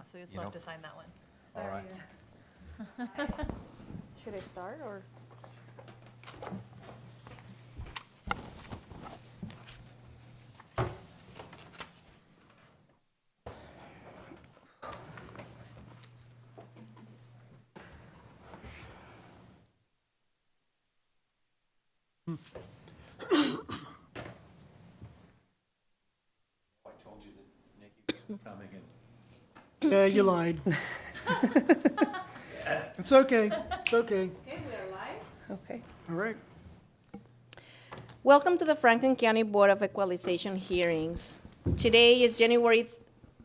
so you still have know. to sign that one. All right. Should I start or? Coming in. Yeah, you lied. It's okay, it's okay. Okay, we are live. Okay. All right. Welcome to the Franklin County Board of Equalization hearings. Today is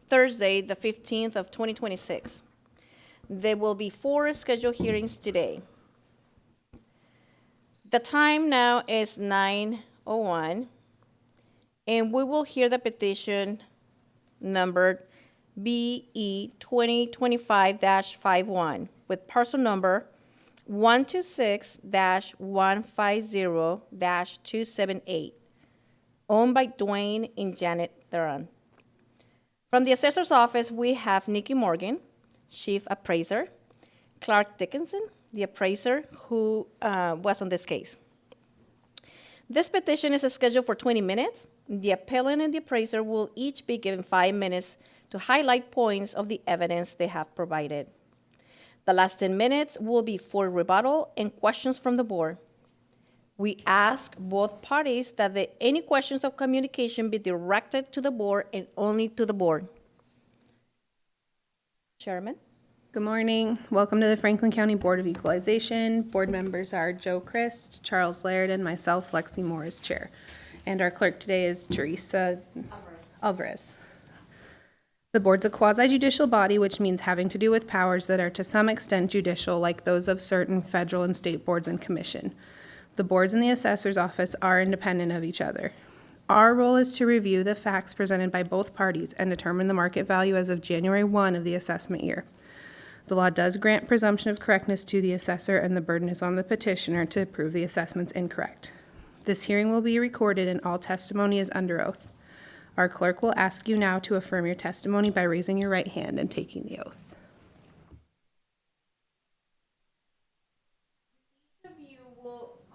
Thursday, the 15th of 2026. There will be 4 scheduled hearings today. The time now is 9:01, and we will hear the petition numbered BE 2025-51 with parcel number 126-150-278, owned by Dwayne and Janet Theron. From the assessor's office, we have Nikki Morgan, chief appraiser, Clark Dickinson, the appraiser who was on this case. This petition is scheduled for 20 minutes. The appellant and the appraiser will each be given 5 minutes to highlight points of the evidence they have provided. The last 10 minutes will be for rebuttal and questions from the board. We ask both parties that any questions of communication be directed to the board and only to the board. Chairman? Good morning. Welcome to the Franklin County Board of Equalization. Board members are Joe Christ, Charles Laird, and myself, Lexi Moore, as chair. And our clerk today is Teresa Alvarez. The board's a quasi-judicial body, which means having to do with powers that are to some extent judicial, like those of certain federal and state boards and commission. The boards and the assessor's office are independent of each other. Our role is to review the facts presented by both parties and determine the market value as of January 1 of the assessment year. The law does grant presumption of correctness to the assessor, and the burden is on the petitioner to prove the assessment's incorrect. This hearing will be recorded and all testimony is under oath. Our clerk will ask you now to affirm your testimony by raising your right hand and taking the oath. Each of you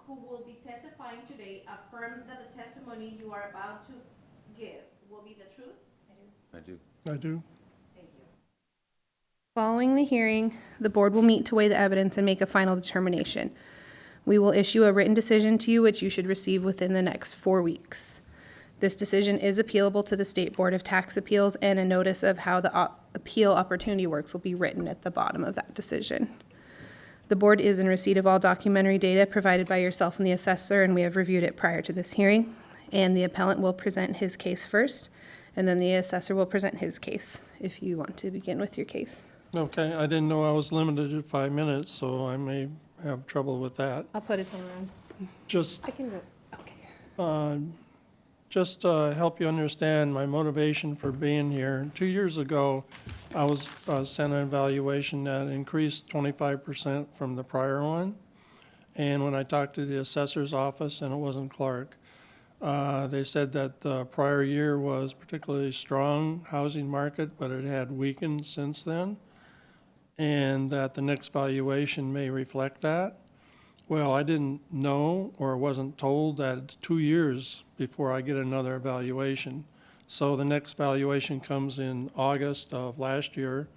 who will be testifying today affirm that the testimony you are about to give will be the truth? I do. I do. Thank you. Following the hearing, the board will meet to weigh the evidence and make a final determination. We will issue a written decision to you, which you should receive within the next 4 weeks. This decision is appealable to the State Board of Tax Appeals, and a notice of how the appeal opportunity works will be written at the bottom of that decision. The board is in receipt of all documentary data provided by yourself and the assessor, and we have reviewed it prior to this hearing. And the appellant will present his case first, and then the assessor will present his case, if you want to begin with your case. Okay, I didn't know I was limited to 5 minutes, so I may have trouble with that. I'll put a timer on. Just, I can do it. Okay. just to help you understand my motivation for being here. 2 years ago, I was sent an evaluation that increased 25% from the prior one. And when I talked to the assessor's office, and it wasn't Clark, they said that the prior year was particularly strong housing market, but it had weakened since then, and that the next valuation may reflect that. Well, I didn't know or wasn't told that it's 2 years before I get another valuation. So the next valuation comes in August of last year,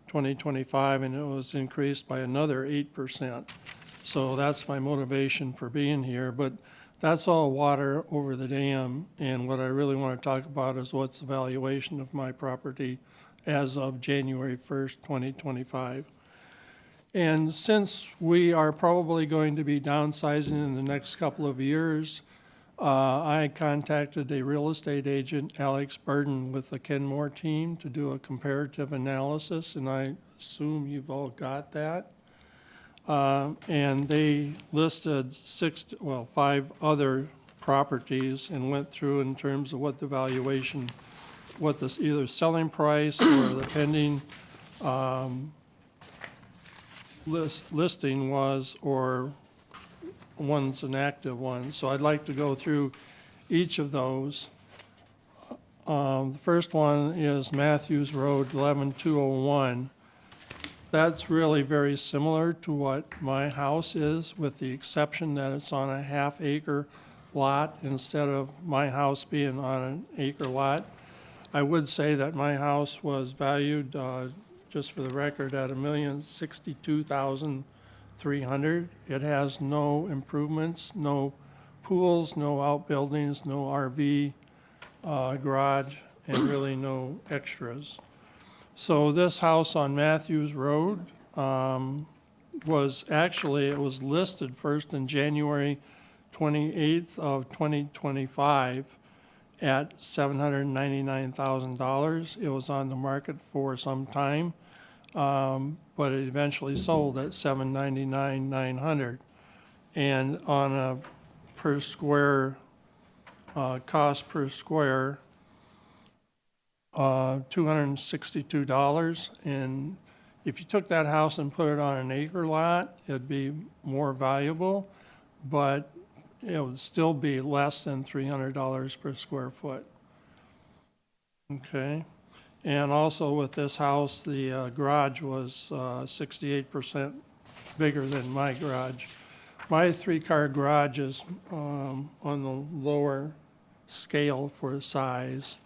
2025, and it was increased by another 8%. So that's my motivation for being here. But that's all water over the dam, and what I really want to talk about is what's the valuation of my property as of January 1st, 2025. And since we are probably going to be downsizing in the next couple of years, I contacted a real estate agent, Alex Burden, with the Kenmore team to do a comparative analysis, and I assume you've all got that. And they listed 5 other properties and went through in terms of what the valuation, what the either selling price or the pending listing was, or one's an active one. So I'd like to go through each of those The first one is Matthews Road 11201. That's really very similar to what my house is, with the exception that it's on a half-acre lot instead of my house being on an acre lot. I would say that my house was valued, just for the record, at $1,062,300. It has no improvements, no pools, no outbuildings, no RV garage, and really no extras. So this house on Matthews Road was actually, it was listed first in January 28th of 2025 at $799,000. It was on the market for some time, but it eventually sold at $799,900. And on a per square, cost per square, $262. And if you took that house and put it on an acre lot, it'd be more valuable, but it would still be less than $300 per square foot. Okay. And also with this house, the garage was 68% bigger than my garage. My three-car garage is on the lower scale for size.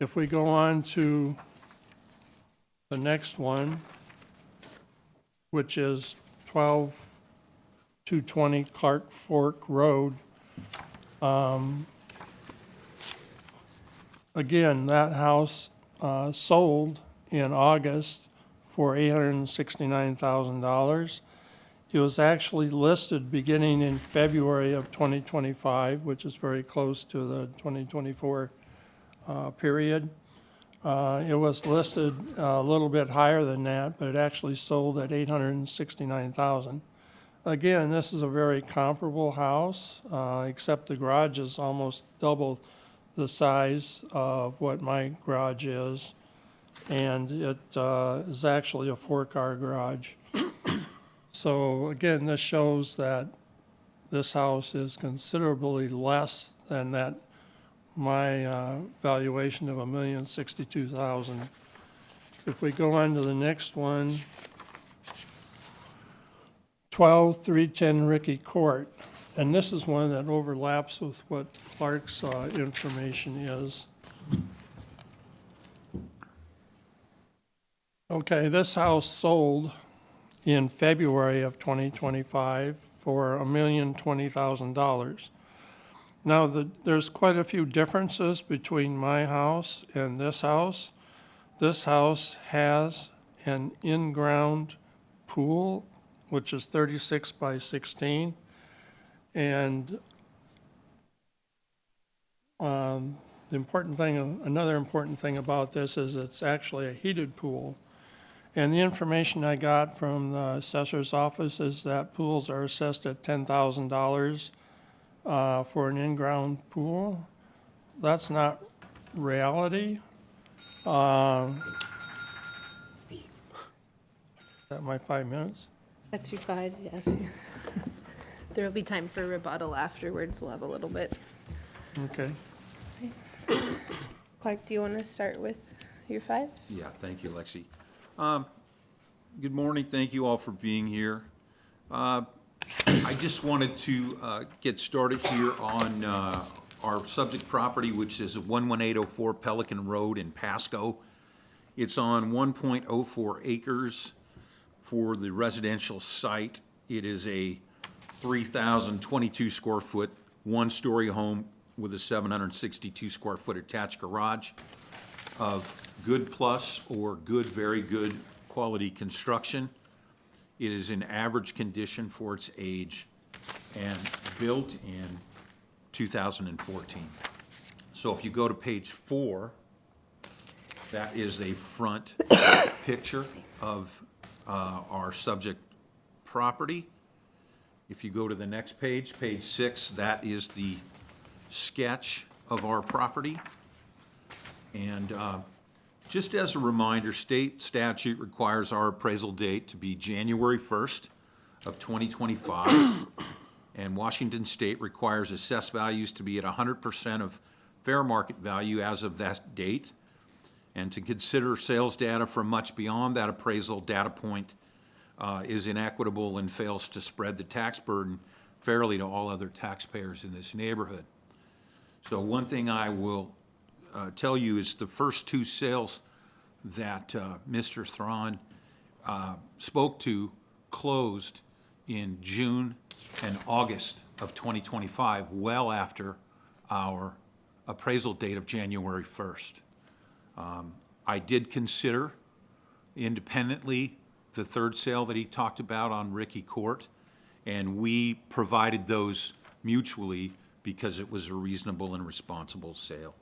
If we go on to the next one, which is 12220 Clark Fork Road. Again, that house sold in August for $869,000. It was actually listed beginning in February of 2025, which is very close to the 2024 period. It was listed a little bit higher than that, but it actually sold at $869,000. Again, this is a very comparable house, except the garage is almost double the size of what my garage is, and it is actually a four-car garage. So again, this shows that this house is considerably less than that, my valuation of $1,062,000. If we go on to the next one, 12310 Ricky Court, and this is one that overlaps with what Clark's information is. Okay, this house sold in February of 2025 for $1,020,000. Now, there's quite a few differences between my house and this house. This house has an in-ground pool, which is 36 by 16. And the important thing, another important thing about this is it's actually a heated pool. And the information I got from the assessor's office is that pools are assessed at $10,000 for an in-ground pool. That's not reality. Is that my 5 minutes? That's your 5, yes. There will be time for rebuttal afterwards. We'll have a little bit. Okay. Clark, do you want to start with your 5? Yeah, thank you, Lexi. Good morning, thank you all for being here. I just wanted to get started here on our subject property, which is 11804 Pelican Road in Pasco. It's on 1.04 acres for the residential site. It is a 3,022 square foot, one-story home with a 762 square foot attached garage of good plus or good, very good quality construction. It is in average condition for its age and built in 2014. So if you go to page 4, that is a front picture of our subject property. If you go to the next page, page 6, that is the sketch of our property. And just as a reminder, state statute requires our appraisal date to be January 1st of 2025. And Washington State requires assessed values to be at 100% of fair market value as of that date, and to consider sales data from much beyond that appraisal data point is inequitable and fails to spread the tax burden fairly to all other taxpayers in this neighborhood. So one thing I will tell you is the first two sales that Mr. Thron spoke to closed in June and August of 2025, well after our appraisal date of January 1st. I did consider independently the third sale that he talked about on Ricky Court, and we provided those mutually because it was a reasonable and responsible sale.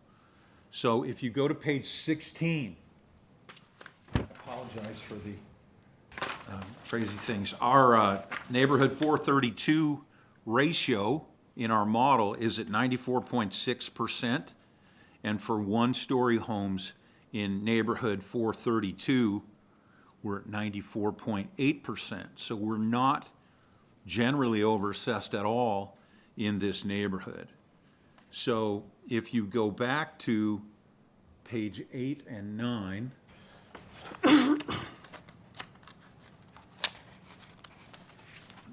So if you go to page 16, I apologize for the crazy things. Our neighborhood 432 ratio in our model is at 94.6%, and for one-story homes in neighborhood 432, we're at 94.8%. So we're not generally overassessed at all in this neighborhood. So if you go back to page 8 and 9,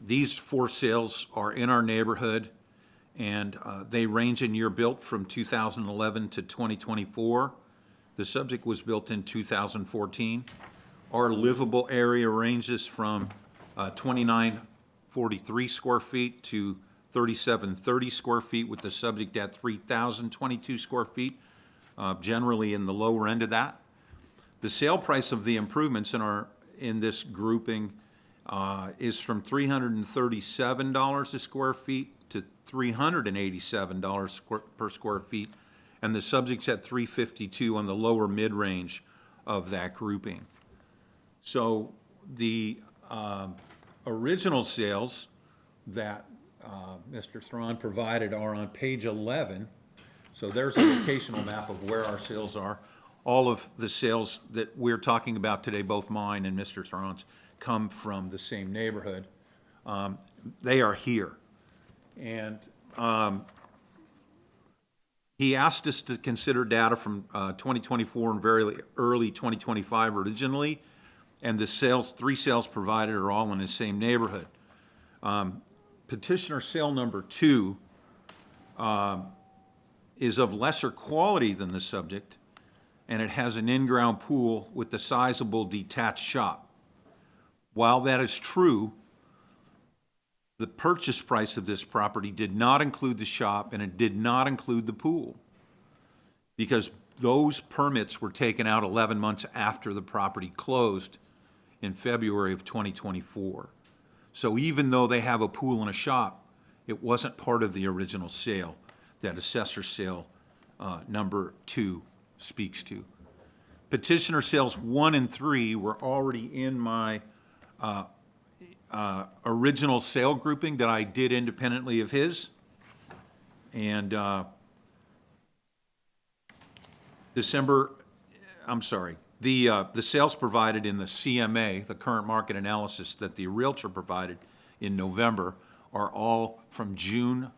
these four sales are in our neighborhood, and they range in year built from 2011 to 2024. The subject was built in 2014. Our livable area ranges from 2,943 square feet to 3,730 square feet, with the subject at 3,022 square feet, generally in the lower end of that. The sale price of the improvements in this grouping is from $337 a square feet to $387 per square feet, and the subject's at $352 on the lower mid-range of that grouping. So the original sales that Mr. Thron provided are on page 11. So there's a locational map of where our sales are. All of the sales that we're talking about today, both mine and Mr. Thron's, come from the same neighborhood. They are here. And he asked us to consider data from 2024 and very early 2025 originally, and the three sales provided are all in the same neighborhood. Petitioner sale number 2 is of lesser quality than the subject, and it has an in-ground pool with a sizable detached shop. While that is true, the purchase price of this property did not include the shop, and it did not include the pool, because those permits were taken out 11 months after the property closed in February of 2024. So even though they have a pool and a shop, it wasn't part of the original sale that assessor sale number 2 speaks to. Petitioner sales 1 and 3 were already in my original sale grouping that I did independently of his. And the sales provided in the CMA, the current market analysis that the Realtor provided in November, are all from June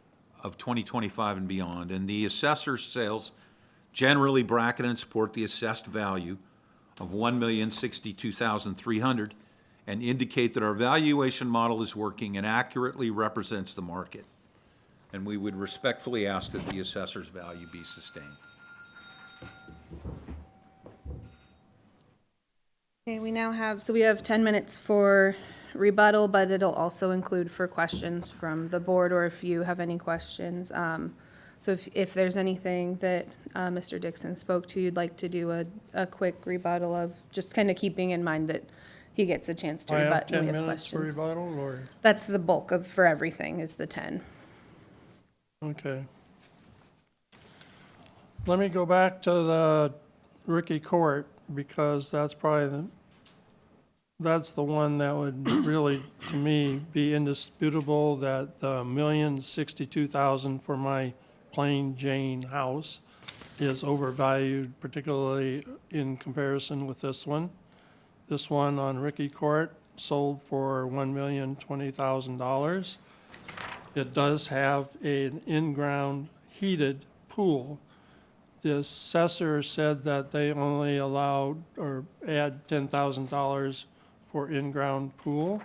of 2025 and beyond. And the assessor's sales generally bracket and support the assessed value of $1,062,300 and indicate that our valuation model is working and accurately represents the market. And we would respectfully ask that the assessor's value be sustained. Okay, we have 10 minutes for rebuttal, but it'll also include for questions from the board, or if you have any questions. So if there's anything that Mr. Dixon spoke to, you'd like to do a quick rebuttal of, just kind of keeping in mind that he gets a chance to I rebut have when 10 we have minutes for questions. rebuttal, or, That's the bulk for everything, is the 10. okay. Let me go back to the Ricky Court, because that's probably that's the one that would really, to me, be indisputable, that the $1,062,000 for my plain Jane house is overvalued, particularly in comparison with this one. This one on Ricky Court sold for $1,020,000. It does have an in-ground heated pool, The assessor said that they only allowed or add $10,000 for in-ground pool.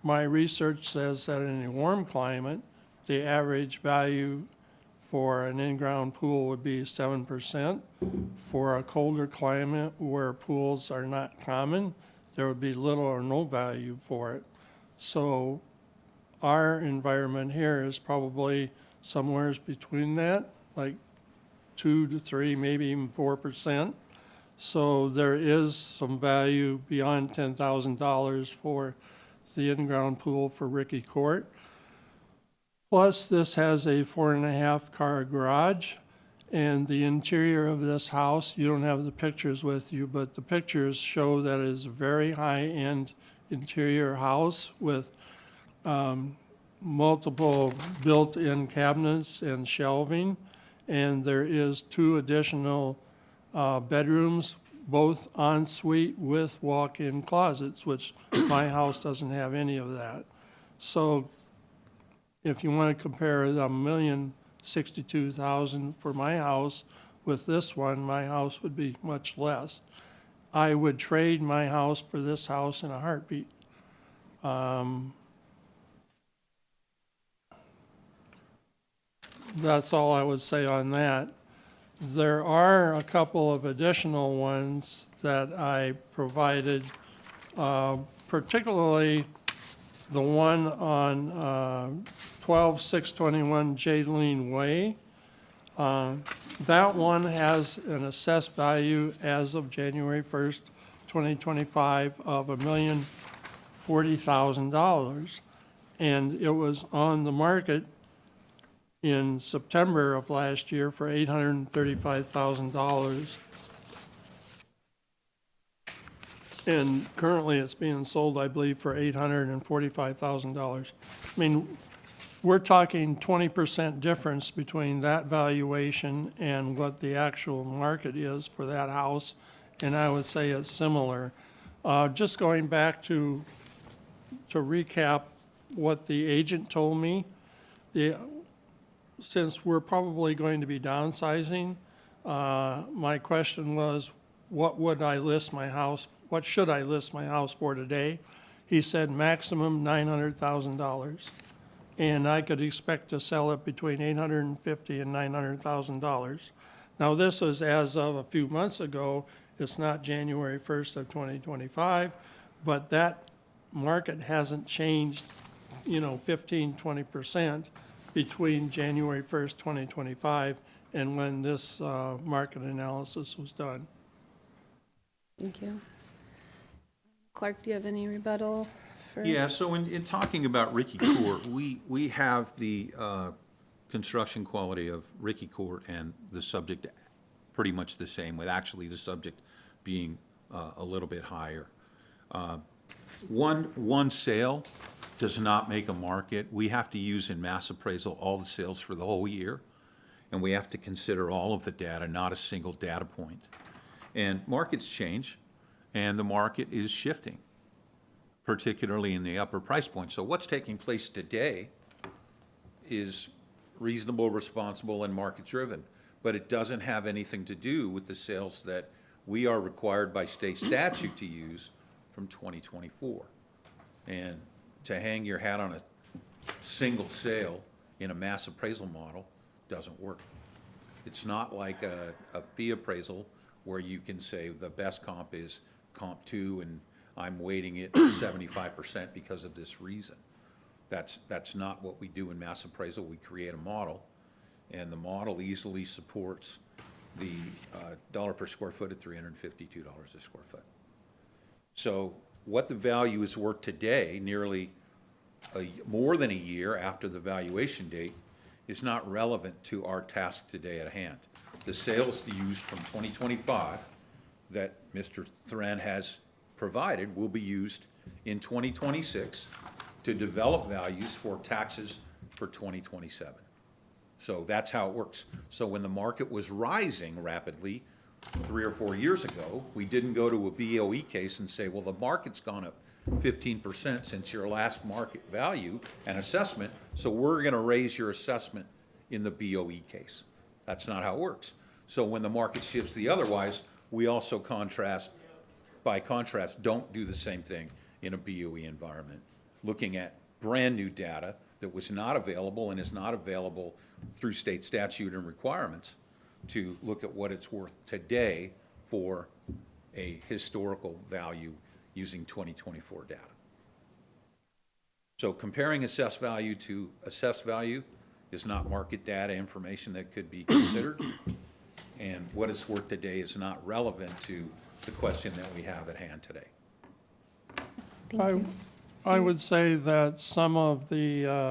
My research says that in a warm climate, the average value for an in-ground pool would be 7%. For a colder climate where pools are not common, there would be little or no value for it. So our environment here is probably somewhere between that, like 2 to 3, maybe even 4%. So there is some value beyond $10,000 for the in-ground pool for Ricky Court. Plus, this has a 4.5 car garage, and the interior of this house, you don't have the pictures with you, but the pictures show that it is a very high-end interior house with multiple built-in cabinets and shelving, and there is 2 additional bedrooms, both en suite with walk-in closets, which my house doesn't have any of that. So if you want to compare the $1,062,000 for my house with this one, my house would be much less. I would trade my house for this house in a heartbeat. That's all I would say on that. There are a couple of additional ones that I provided, particularly the one on 12621 Jadeline Way. That one has an assessed value as of January 1st, 2025 of $1,040,000. And it was on the market in September of last year for $835,000. And currently it's being sold, I believe, for $845,000. I mean, we're talking 20% difference between that valuation and what the actual market is for that house, and I would say it's similar. Just going back to recap what the agent told me, since we're probably going to be downsizing, my question was, what should I list my house for today? He said maximum $900,000. And I could expect to sell it between $850,000 and $900,000. Now, this is as of a few months ago. It's not January 1st of 2025, but that market hasn't changed, 15, 20% between January 1st, 2025 and when this market analysis was done. Thank you. Clark, do you have any rebuttal? Yeah, so in talking about Ricky Court, we have the construction quality of Ricky Court and the subject pretty much the same, with actually the subject being a little bit higher. One sale does not make a market. We have to use in mass appraisal all the sales for the whole year, and we have to consider all of the data, not a single data point. And markets change, and the market is shifting, particularly in the upper price point. So what's taking place today is reasonable, responsible, and market-driven, but it doesn't have anything to do with the sales that we are required by state statute to use from 2024. And to hang your hat on a single sale in a mass appraisal model doesn't work. It's not like a fee appraisal where you can say the best comp is comp 2 and I'm weighting it 75% because of this reason. That's not what we do in mass appraisal. We create a model, and the model easily supports the dollar per square foot at $352 a square foot. So what the value is worth today, nearly more than a year after the valuation date, is not relevant to our task today at hand. The sales used from 2025 that Mr. Thren has provided will be used in 2026 to develop values for taxes for 2027. So that's how it works. So when the market was rising rapidly 3 or 4 years ago, we didn't go to a BOE case and say, well, the market's gone up 15% since your last market value and assessment, so we're going to raise your assessment in the BOE case. That's not how it works. So when the market shifts the otherwise, we also by contrast, don't do the same thing in a BOE environment. Looking at brand-new data that was not available and is not available through state statute and requirements to look at what it's worth today for a historical value using 2024 data. So comparing assessed value to assessed value is not market data information that could be considered. And what it's worth today is not relevant to the question that we have at hand today. I would say that some of these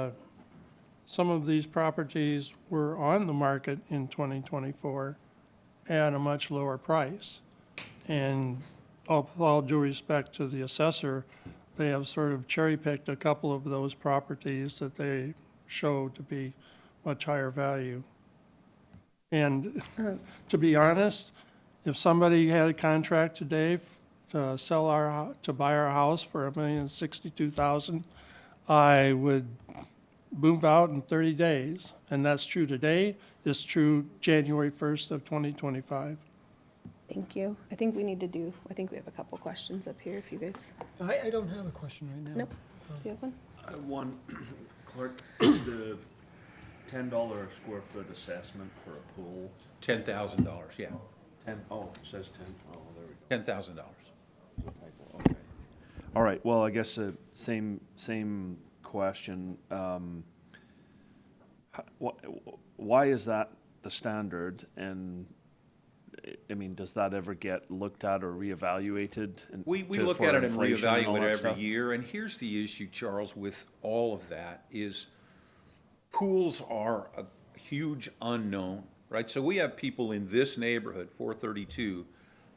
properties were on the market in 2024 at a much lower price. And with all due respect to the assessor, they have sort of cherry-picked a couple of those properties that they show to be much higher value. And to be honest, if somebody had a contract today to buy our house for $1,062,000, I would move out in 30 days. And that's true today. It's true January 1st of 2025. Thank you. I think we have a couple questions up here if you guys, I don't have a question right now. nope. Do you have one? One, Clerk, the $10 square foot assessment for a pool, $10,000, yeah, oh, it says 10. Oh, there we $10,000. go. Okay. All right, well, I guess same question. Why is that the standard? And, I mean, does that ever get looked at or reevaluated? We look for at it and inflation and all reevaluate that it stuff? every year, and here's the issue, Charles, with all of that, is pools are a huge unknown, right? So we have people in this neighborhood, 432,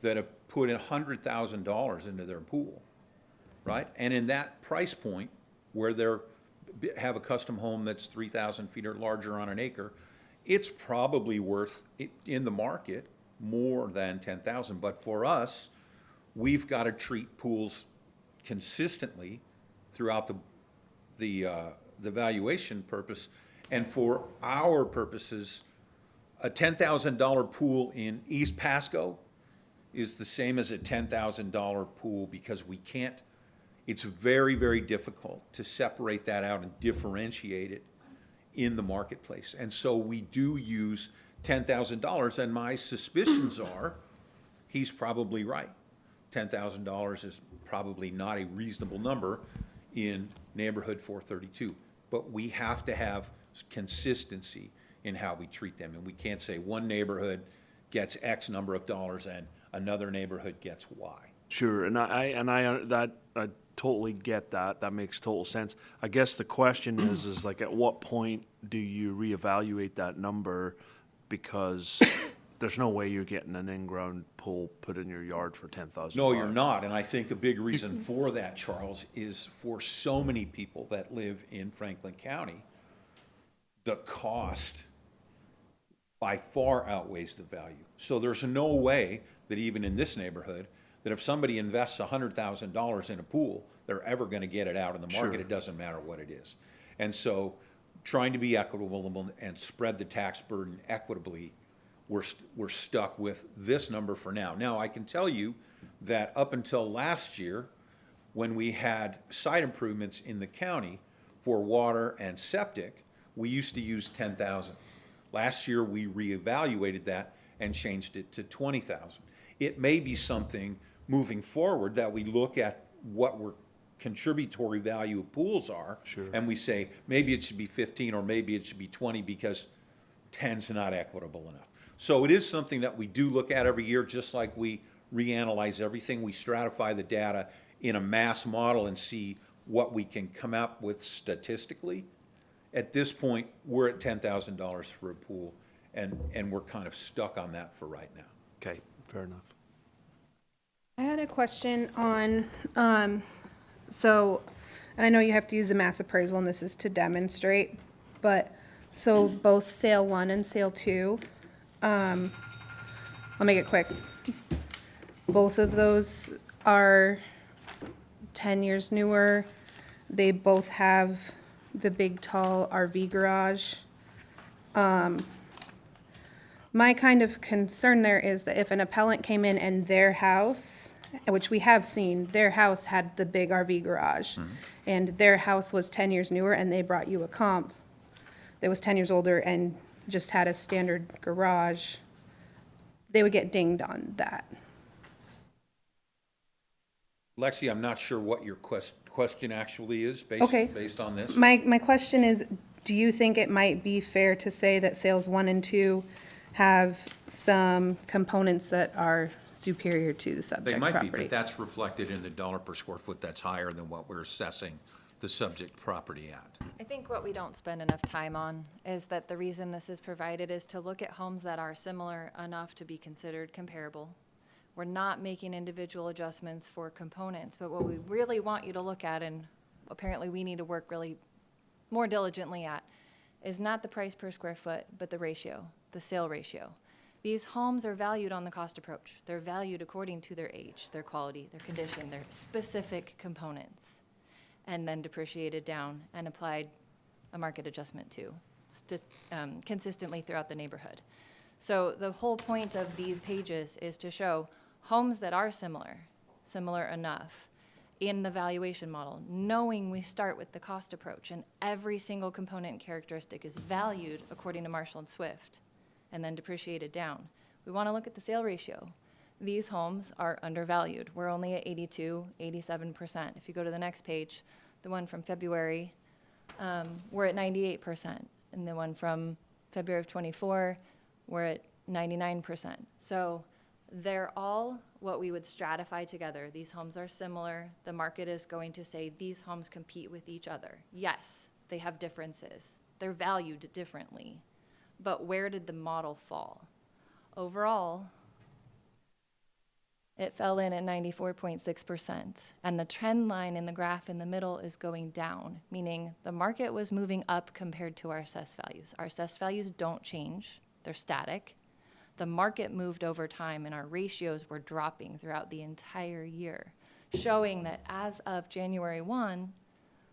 that have put $100,000 into their pool, right? And in that price point, where they're, have a custom home that's 3,000 feet or larger on an acre, it's probably worth, in the market, more than 10,000. But for us, we've got to treat pools consistently throughout the valuation purpose. And for our purposes, a $10,000 pool in East Pasco is the same as a $10,000 pool because we can't, it's very, very difficult to separate that out and differentiate it in the marketplace. And so we do use $10,000, and my suspicions are he's probably right. $10,000 is probably not a reasonable number in neighborhood 432. But we have to have consistency in how we treat them. And we can't say one neighborhood gets X number of dollars and another neighborhood gets Y. Sure, and I totally get that. That makes total sense. I guess the question is like, at what point do you reevaluate that number? Because there's no way you're getting an in-ground pool put in your yard for $10,000. No, you're not. And I think a big reason for that, Charles, is for so many people that live in Franklin County, the cost by far outweighs the value. So there's no way that even in this neighborhood, that if somebody invests $100,000 in a pool, they're ever going to get it out in the market. Sure. It doesn't matter what it is. And so trying to be equitable and spread the tax burden equitably, we're stuck with this number for now. Now, I can tell you that up until last year, when we had site improvements in the county for water and septic, we used to use 10,000. Last year, we reevaluated that and changed it to 20,000. It may be something moving forward that we look at what we're contributory value of pools are. Sure. And we say, maybe it should be 15 or maybe it should be 20 because 10's not equitable enough. So it is something that we do look at every year, just like we reanalyze everything. We stratify the data in a mass model and see what we can come up with statistically. At this point, we're at $10,000 for a pool, and we're kind of stuck on that for right now. Okay, fair enough. I had a question on, so, and I know you have to use a mass appraisal, and this is to demonstrate, but, so both sale 1 and sale 2, I'll make it quick. Both of those are 10 years newer. They both have the big, tall RV garage. My kind of concern there is that if an appellant came in and their house, which we have seen, their house had the big RV garage, and their house was 10 years newer, and they brought you a comp that was 10 years older and just had a standard garage, they would get dinged on that. Lexi, I'm not sure what your question actually is Okay. based on this. My question is, do you think it might be fair to say that sales 1 and 2 have some components that are superior to the They subject might be, property? but that's reflected in the dollar per square foot that's higher than what we're assessing the subject property at. I think what we don't spend enough time on is that the reason this is provided is to look at homes that are similar enough to be considered comparable. We're not making individual adjustments for components, but what we really want you to look at, and apparently we need to work really more diligently at, is not the price per square foot, but the ratio, the sale ratio. These homes are valued on the cost approach. They're valued according to their age, their quality, their condition, their specific components, and then depreciated down and applied a market adjustment to consistently throughout the neighborhood. So the whole point of these pages is to show homes that are similar enough in the valuation model, knowing we start with the cost approach and every single component and characteristic is valued according to Marshall and Swift and then depreciated down. We want to look at the sale ratio. These homes are undervalued. We're only at 82, 87%. If you go to the next page, the one from February, we're at 98%. And the one from February of 24, we're at 99%. So they're all what we would stratify together. These homes are similar. The market is going to say these homes compete with each other. Yes, they have differences. They're valued differently. But where did the model fall? Overall, it fell in at 94.6%. And the trend line in the graph in the middle is going down, meaning the market was moving up compared to our assessed values. Our assessed values don't change. They're static. The market moved over time and our ratios were dropping throughout the entire year, showing that as of January 1,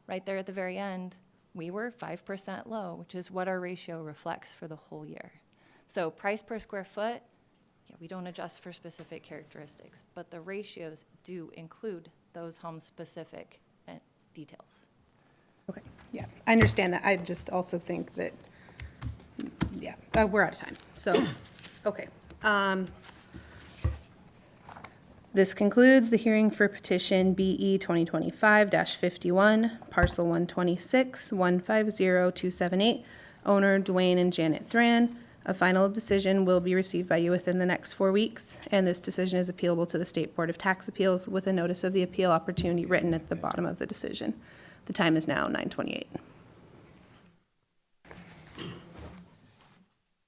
right there at the very end, we were 5% low, which is what our ratio reflects for the whole year. So price per square foot, yeah, we don't adjust for specific characteristics, but the ratios do include those home-specific details. Okay, yeah, I understand that. I just also think that, yeah, we're out of time, so, okay. This concludes the hearing for petition BE 2025-51, parcel 126-150278, owner Dwayne and Janet Thran. A final decision will be received by you within the next 4 weeks, and this decision is appealable to the State Board of Tax Appeals with a notice of the appeal opportunity written at the bottom of the decision. The time is now 9:28.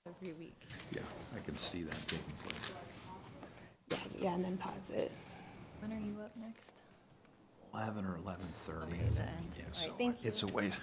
Every week. Yeah, I can see that taking place. Yeah, and then pause it. When are you up next? 11 or 11:30. Okay, the end. Yeah, All right, so thank you. it's a ways.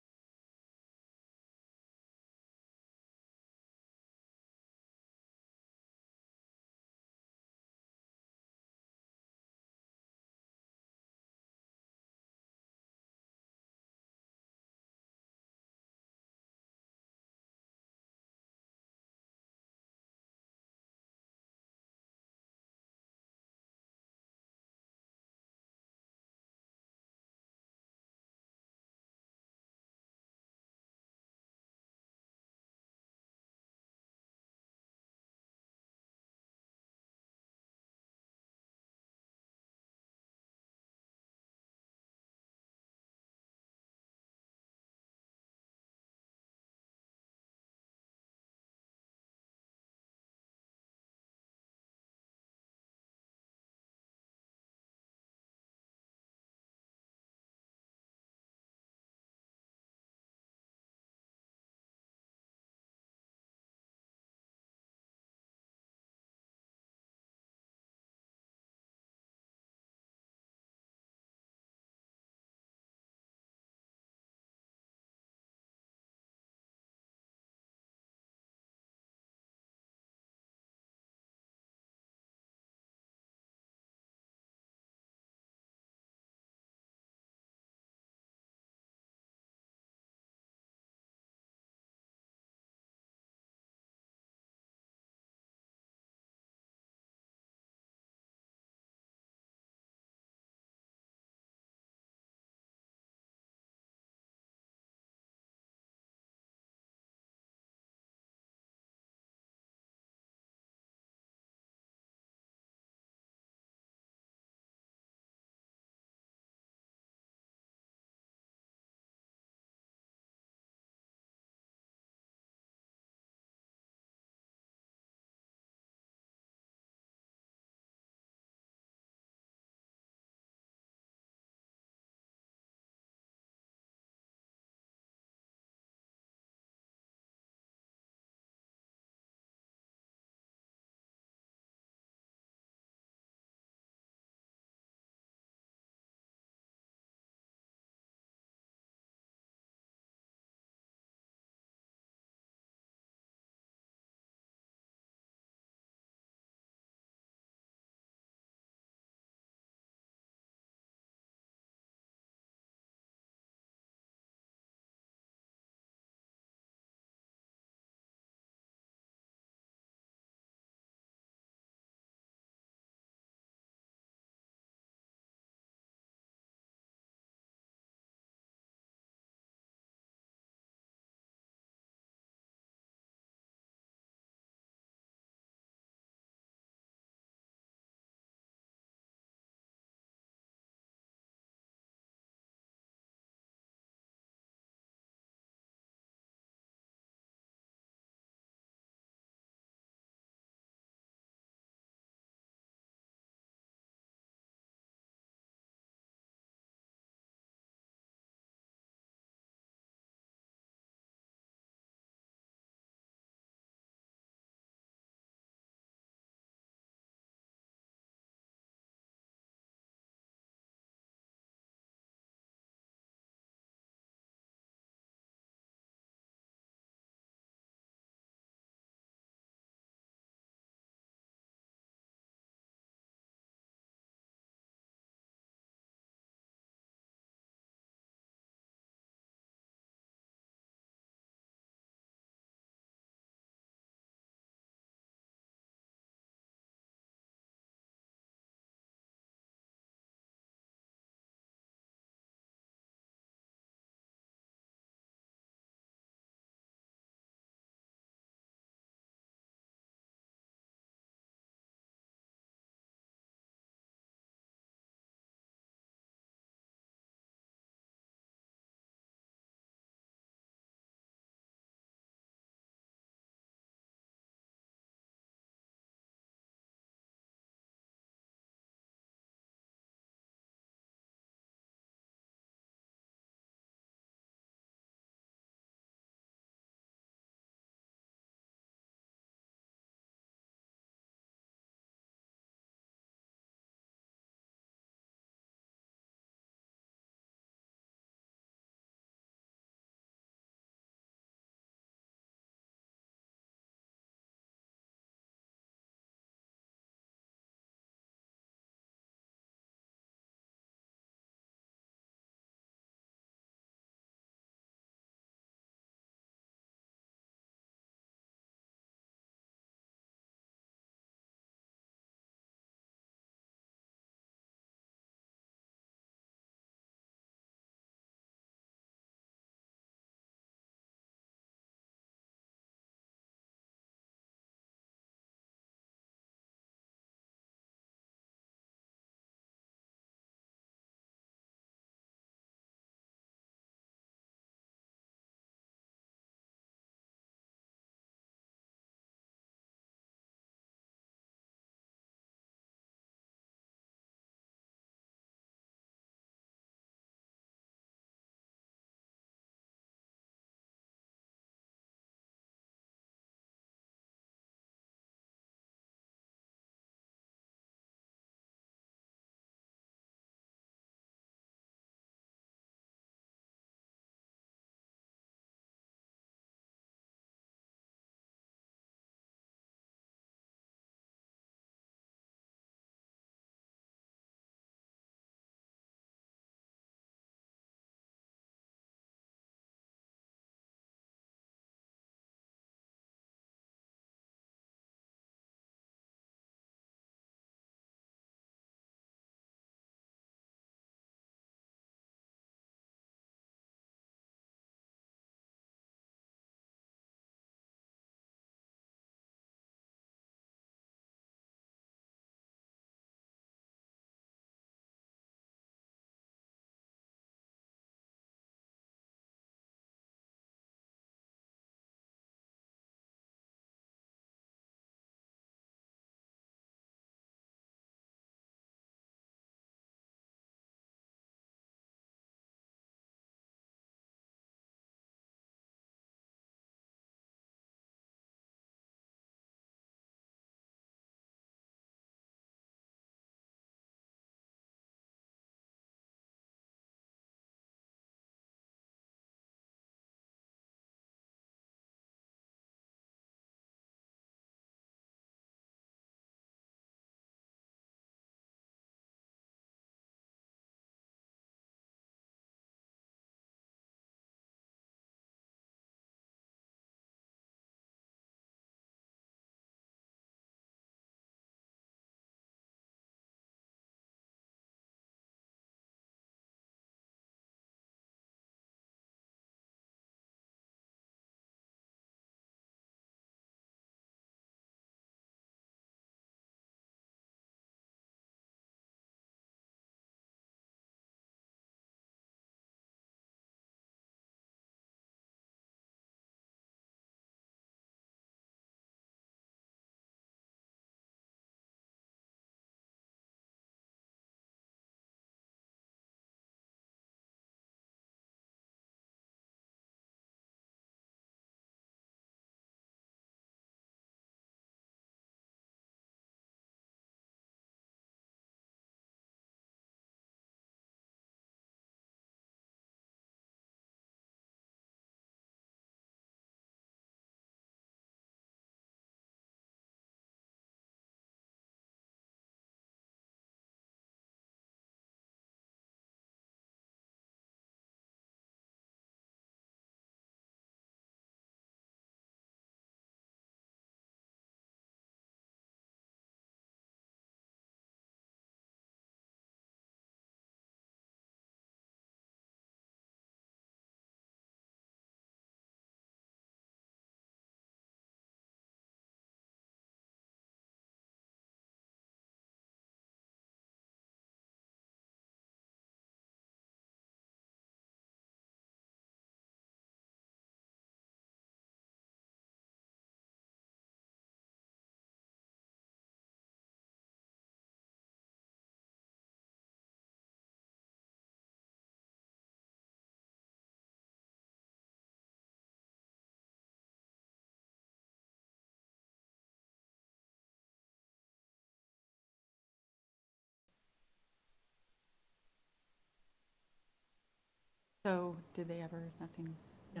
So did they ever, nothing? No,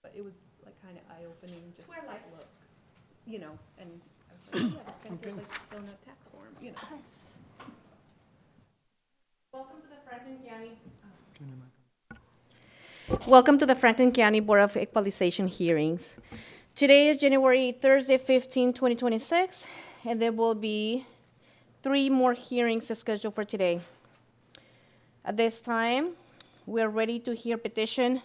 but it was like kind of eye-opening, just to look, you know, and I was like, oh, yeah, this kind of feels like filling out tax form, you know. Welcome to the Franklin County Board of Equalization hearings. Today is Thursday 15, 2026, and there will be 3 more hearings scheduled for today. At this time, we're ready to hear petition.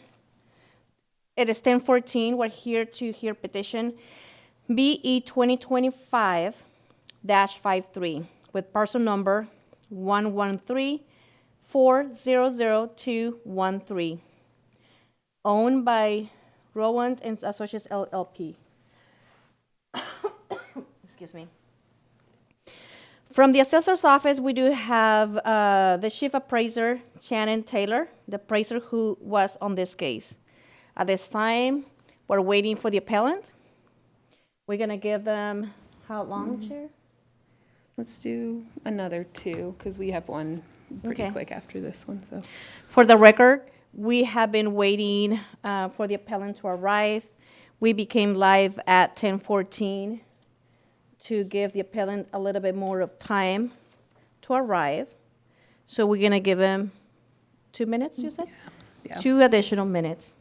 It is 10:14. We're here to hear petition BE 2025-53 with parcel number 113400213, owned by Rowand and Associates LLP. Excuse me. From the assessor's office, we do have the chief appraiser, Shannon Taylor, the appraiser who was on this case. At this time, we're waiting for the appellant. We're gonna give them, how long, Chair? Let's do another 2, because we have one pretty Okay. quick after this one, so. For the record, we have been waiting for the appellant to arrive. We became live at 10:14 to give the appellant a little bit more of time to arrive. So we're gonna give him 2 minutes, you said? Yeah. 2 additional minutes.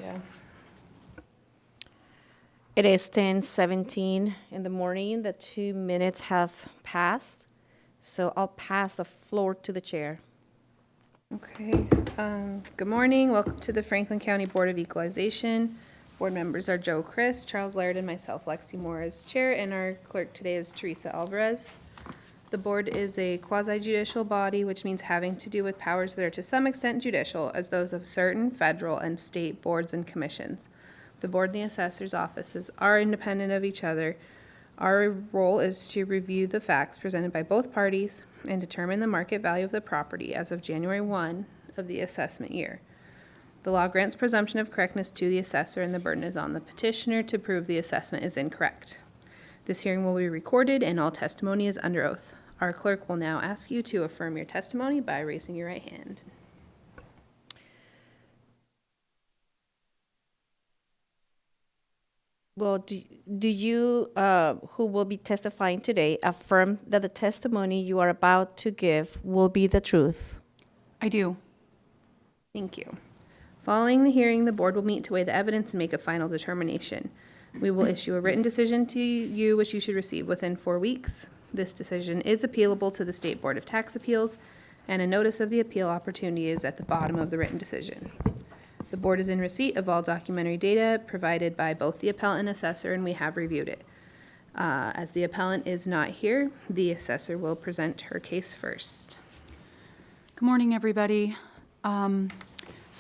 Yeah. It is 10:17 in the morning. The 2 minutes have passed. So I'll pass the floor to the chair. Okay, good morning, welcome to the Franklin County Board of Equalization. Board members are Joe Christ, Charles Laird, and myself, Lexi Moore, as chair, and our clerk today is Teresa Alvarez. The board is a quasi-judicial body, which means having to do with powers that are to some extent judicial, as those of certain federal and state boards and commissions. The board and the assessor's offices are independent of each other. Our role is to review the facts presented by both parties and determine the market value of the property as of January 1 of the assessment year. The law grants presumption of correctness to the assessor, and the burden is on the petitioner to prove the assessment is incorrect. This hearing will be recorded, and all testimony is under oath. Our clerk will now ask you to affirm your testimony by raising your right hand. Well, do you, who will be testifying today, affirm that the testimony you are about to give will be the truth? I do. Thank you. Following the hearing, the board will meet to weigh the evidence and make a final determination. We will issue a written decision to you, which you should receive within 4 weeks. This decision is appealable to the State Board of Tax Appeals, and a notice of the appeal opportunity is at the bottom of the written decision. The board is in receipt of all documentary data provided by both the appellant and assessor, and we have reviewed it. As the appellant is not here, the assessor will present her case first. Good morning, everybody. So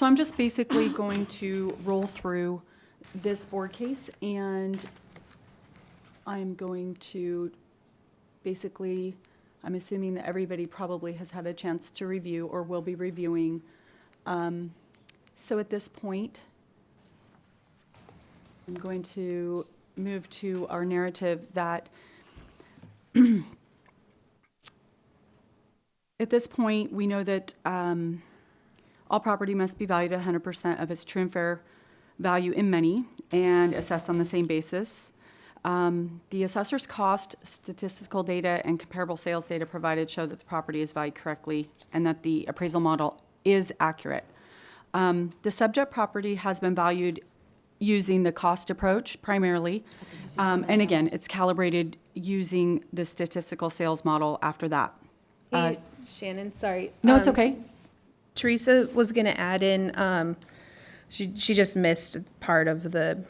I'm just basically going to roll through this board case, and I'm going to basically, I'm assuming that everybody probably has had a chance to review or will be reviewing. So at this point, I'm going to move to our narrative that at this point, we know that all property must be valued at 100% of its true and fair value in money and assessed on the same basis. The assessor's cost, statistical data, and comparable sales data provided show that the property is valued correctly and that the appraisal model is accurate. The subject property has been valued using the cost approach primarily. And again, it's calibrated using the statistical sales model after that. Hey, Shannon, sorry. No, it's okay. Teresa was going to add in, she just missed part of the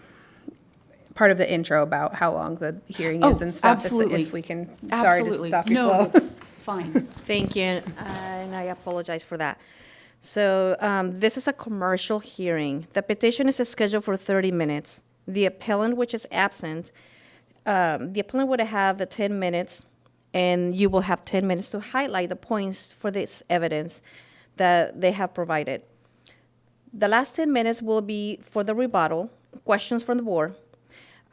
intro about how long the hearing is Oh, and stuff. absolutely. If we can, sorry to Absolutely. stop your No, flow. it's fine. Thank you, and I apologize for that. So this is a commercial hearing. The petition is scheduled for 30 minutes. The appellant, which is absent, the appellant would have the 10 minutes, and you will have 10 minutes to highlight the points for this evidence that they have provided. The last 10 minutes will be for the rebuttal, questions from the board.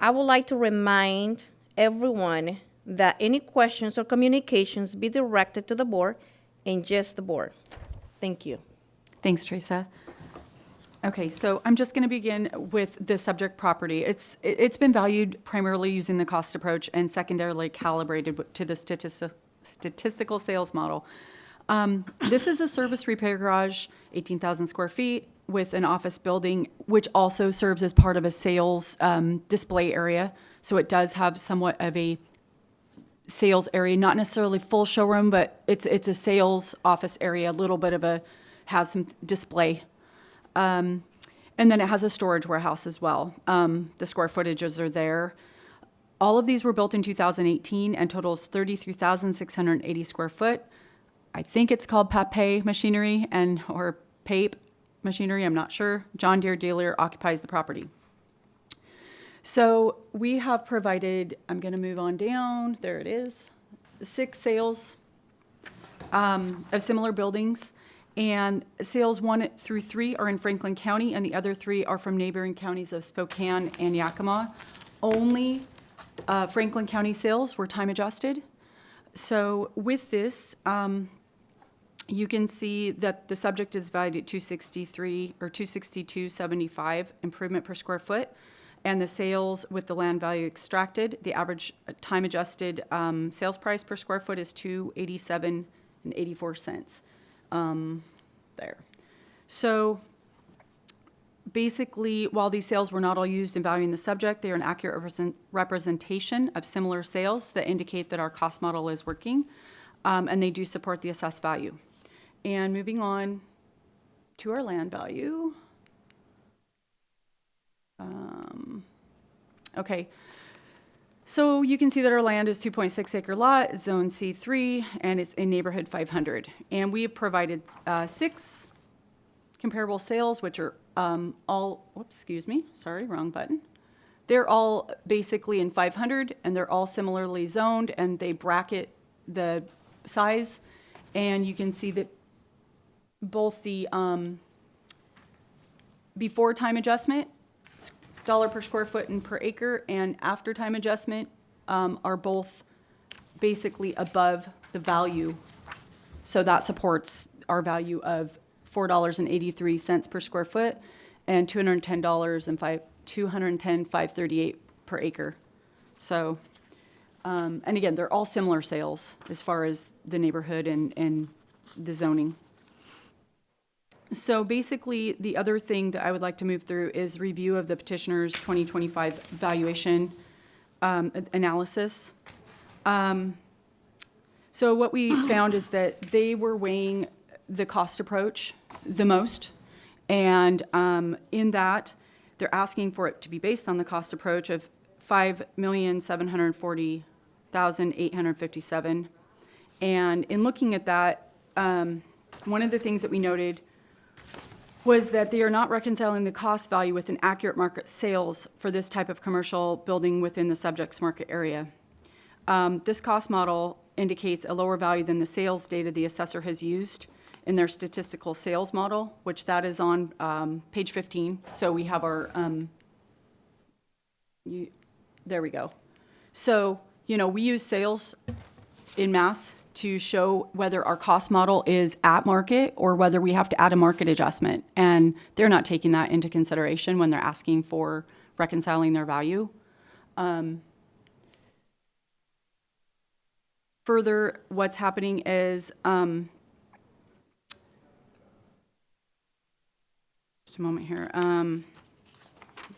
I would like to remind everyone that any questions or communications be directed to the board and just the board. Thank you. Thanks, Teresa. Okay, so I'm just going to begin with the subject property. It's been valued primarily using the cost approach and secondarily calibrated to the statistical sales model. This is a service repair garage, 18,000 square feet, with an office building, which also serves as part of a sales display area. So it does have somewhat of a sales area, not necessarily full showroom, but it's a sales office area, a little bit of has some display. And then it has a storage warehouse as well. The square footages are there. All of these were built in 2018 and totals 33,680 square foot. I think it's called Pape Machinery or Pape Machinery, I'm not sure. John Deere dealer occupies the property. So we have provided, I'm going to move on down, there it is, 6 sales of similar buildings. And sales 1 through 3 are in Franklin County, and the other 3 are from neighboring counties of Spokane and Yakima. Only Franklin County sales were time adjusted. So with this, you can see that the subject is valued at $263 or $262.75 improvement per square foot, and the sales with the land value extracted, the average time adjusted sales price per square foot is $287.84. There. So basically, while these sales were not all used in valuing the subject, they are an accurate representation of similar sales that indicate that our cost model is working, and they do support the assessed value. And moving on to our land value. Okay. So you can see that our land is 2.6 acre lot, zone C3, and it's in neighborhood 500. And we have provided 6 comparable sales, which are all, whoops, excuse me, sorry, wrong button. They're all basically in 500, and they're all similarly zoned, and they bracket the size. And you can see that both the before time adjustment, dollar per square foot and per acre, and after time adjustment are both basically above the value. So that supports our value of $4.83 per square foot and $210.538 per acre. So, and again, they're all similar sales as far as the neighborhood and the zoning. So basically, the other thing that I would like to move through is review of the petitioner's 2025 valuation analysis. So what we found is that they were weighing the cost approach the most. And in that, they're asking for it to be based on the cost approach of $5,740,857. And in looking at that, one of the things that we noted was that they are not reconciling the cost value with an accurate market sales for this type of commercial building within the subject's market area. This cost model indicates a lower value than the sales data the assessor has used in their statistical sales model, which that is on page 15. So we have our, there we go. So, we use sales in mass to show whether our cost model is at market or whether we have to add a market adjustment. And they're not taking that into consideration when they're asking for reconciling their value. Further, what's happening is, just a moment here,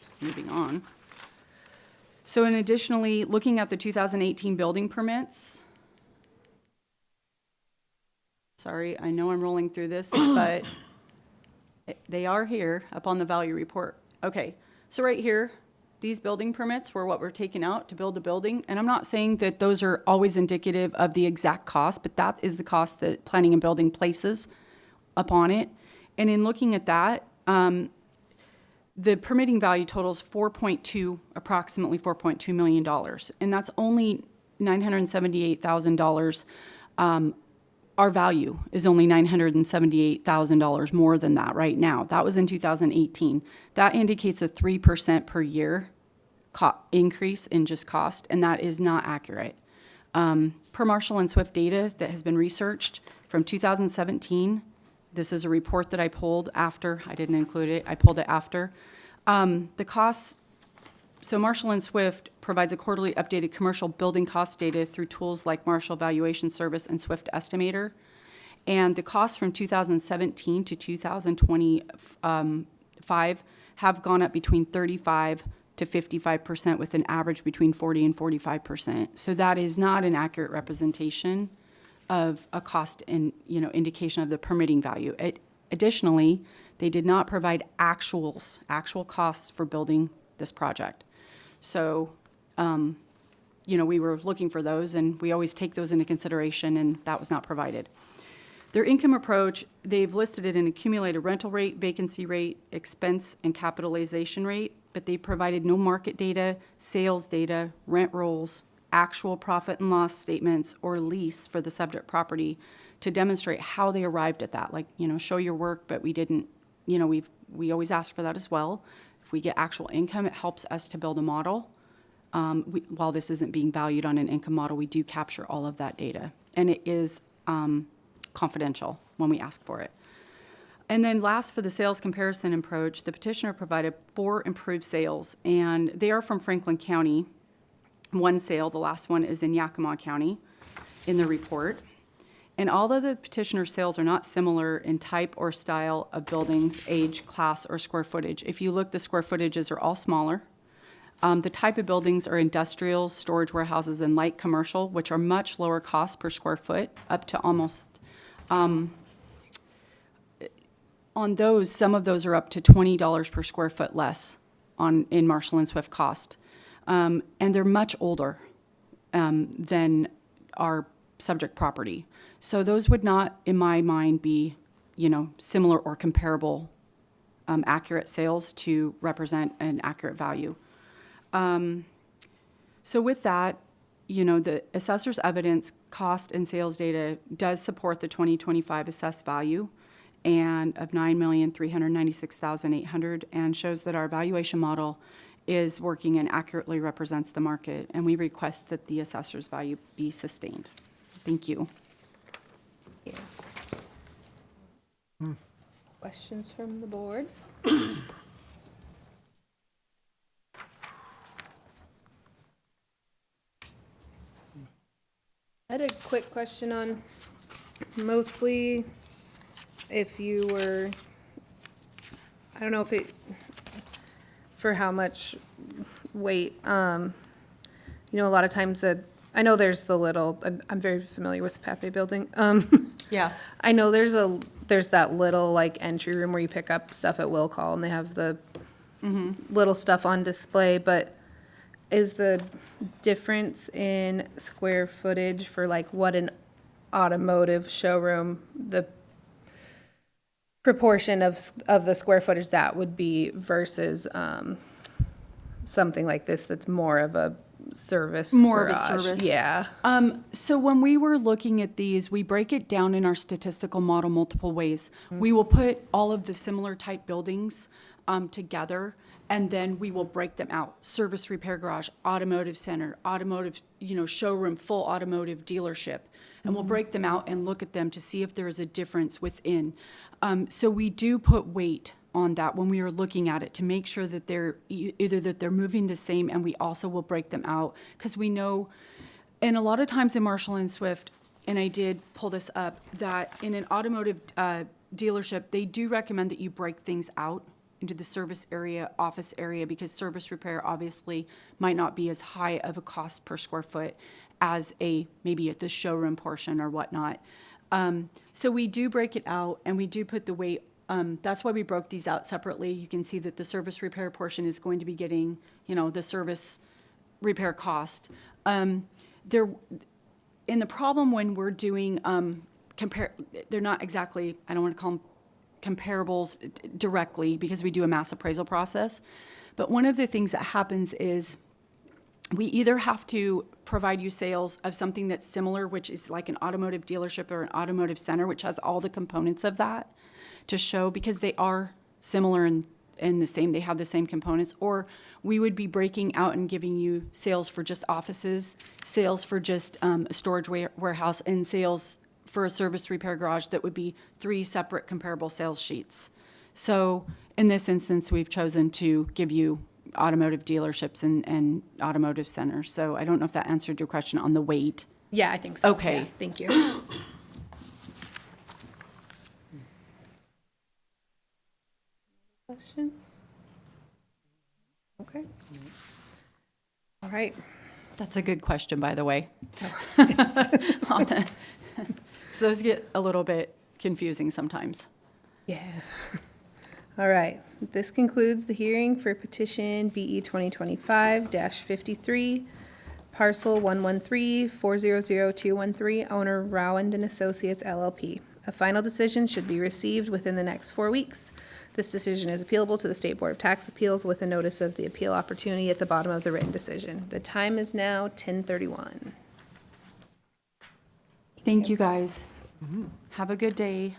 just moving on. So in additionally, looking at the 2018 building permits, sorry, I know I'm rolling through this, but they are here up on the value report. Okay, so right here, these building permits were what were taken out to build a building. And I'm not saying that those are always indicative of the exact cost, but that is the cost that planning and building places upon it. And in looking at that, the permitting value totals approximately $4.2 million. And that's only $978,000. Our value is only $978,000 more than that right now. That was in 2018. That indicates a 3% per year increase in just cost, and that is not accurate. Per Marshall and Swift data that has been researched from 2017, this is a report that I pulled after, I didn't include it, I pulled it after. The costs, so Marshall and Swift provides a quarterly updated commercial building cost data through tools like Marshall Valuation Service and Swift Estimator. And the costs from 2017 to 2025 have gone up between 35 to 55% with an average between 40 and 45%. So that is not an accurate representation of a cost and, indication of the permitting value. Additionally, they did not provide actual costs for building this project. So, we were looking for those, and we always take those into consideration, and that was not provided. Their income approach, they've listed it in accumulated rental rate, vacancy rate, expense, and capitalization rate, but they provided no market data, sales data, rent rolls, actual profit and loss statements, or lease for the subject property to demonstrate how they arrived at that. Like, show your work, but we didn't, we always ask for that as well. If we get actual income, it helps us to build a model. While this isn't being valued on an income model, we do capture all of that data. And it is confidential when we ask for it. And then last, for the sales comparison approach, the petitioner provided 4 improved sales, and they are from Franklin County. One sale, the last one, is in Yakima County in the report. And although the petitioner's sales are not similar in type or style of buildings, age, class, or square footage, if you look, the square footages are all smaller. The type of buildings are industrial, storage warehouses, and light commercial, which are much lower cost per square foot, up to almost, on those, some of those are up to $20 per square foot less in Marshall and Swift cost. And they're much older than our subject property. So those would not, in my mind, be, similar or comparable accurate sales to represent an accurate value. So with that, the assessor's evidence, cost, and sales data does support the 2025 assessed value and of $9,396,800 and shows that our valuation model is working and accurately represents the market, and we request that the assessor's value be sustained. Thank you. Questions from the board? I had a quick question on mostly if you were, I don't know if it, for how much weight, a lot of times I know there's the little, I'm very familiar with the Pepe building. Yeah. I know there's that little like entry room where you pick up stuff at will call and they have the little stuff on display, but is the difference in square footage for like what an automotive showroom, the proportion of the square footage that would be versus something like this that's more of a service More of a garage? service. Yeah. So when we were looking at these, we break it down in our statistical model multiple ways. We will put all of the similar type buildings together, and then we will break them out. Service repair garage, automotive center, automotive, showroom, full automotive dealership. And we'll break them out and look at them to see if there is a difference within. So we do put weight on that when we are looking at it to make sure that they're either that they're moving the same, and we also will break them out because we know, and a lot of times in Marshall and Swift, and I did pull this up, that in an automotive dealership, they do recommend that you break things out into the service area, office area, because service repair obviously might not be as high of a cost per square foot as maybe at the showroom portion or whatnot. So we do break it out and we do put the weight. That's why we broke these out separately. You can see that the service repair portion is going to be getting, the service repair cost. And the problem when we're doing they're not exactly, I don't want to call them comparables directly because we do a mass appraisal process. But one of the things that happens is we either have to provide you sales of something that's similar, which is like an automotive dealership or an automotive center, which has all the components of that to show, because they are similar and the same, they have the same components, or we would be breaking out and giving you sales for just offices, sales for just a storage warehouse, and sales for a service repair garage that would be 3 separate comparable sales sheets. So in this instance, we've chosen to give you automotive dealerships and automotive centers. So I don't know if that answered your question on the weight. Yeah, I think so. Okay. Yeah, thank you. Questions? Okay. All right. That's a good question, by the way. So those get a little bit confusing sometimes. Yeah. All right. This concludes the hearing for petition BE 2025-53, parcel 113-400213, owner Rowand and Associates LLP. A final decision should be received within the next 4 weeks. This decision is appealable to the State Board of Tax Appeals with a notice of the appeal opportunity at the bottom of the written decision. The time is now 10:31. Thank you, guys. Have a good day.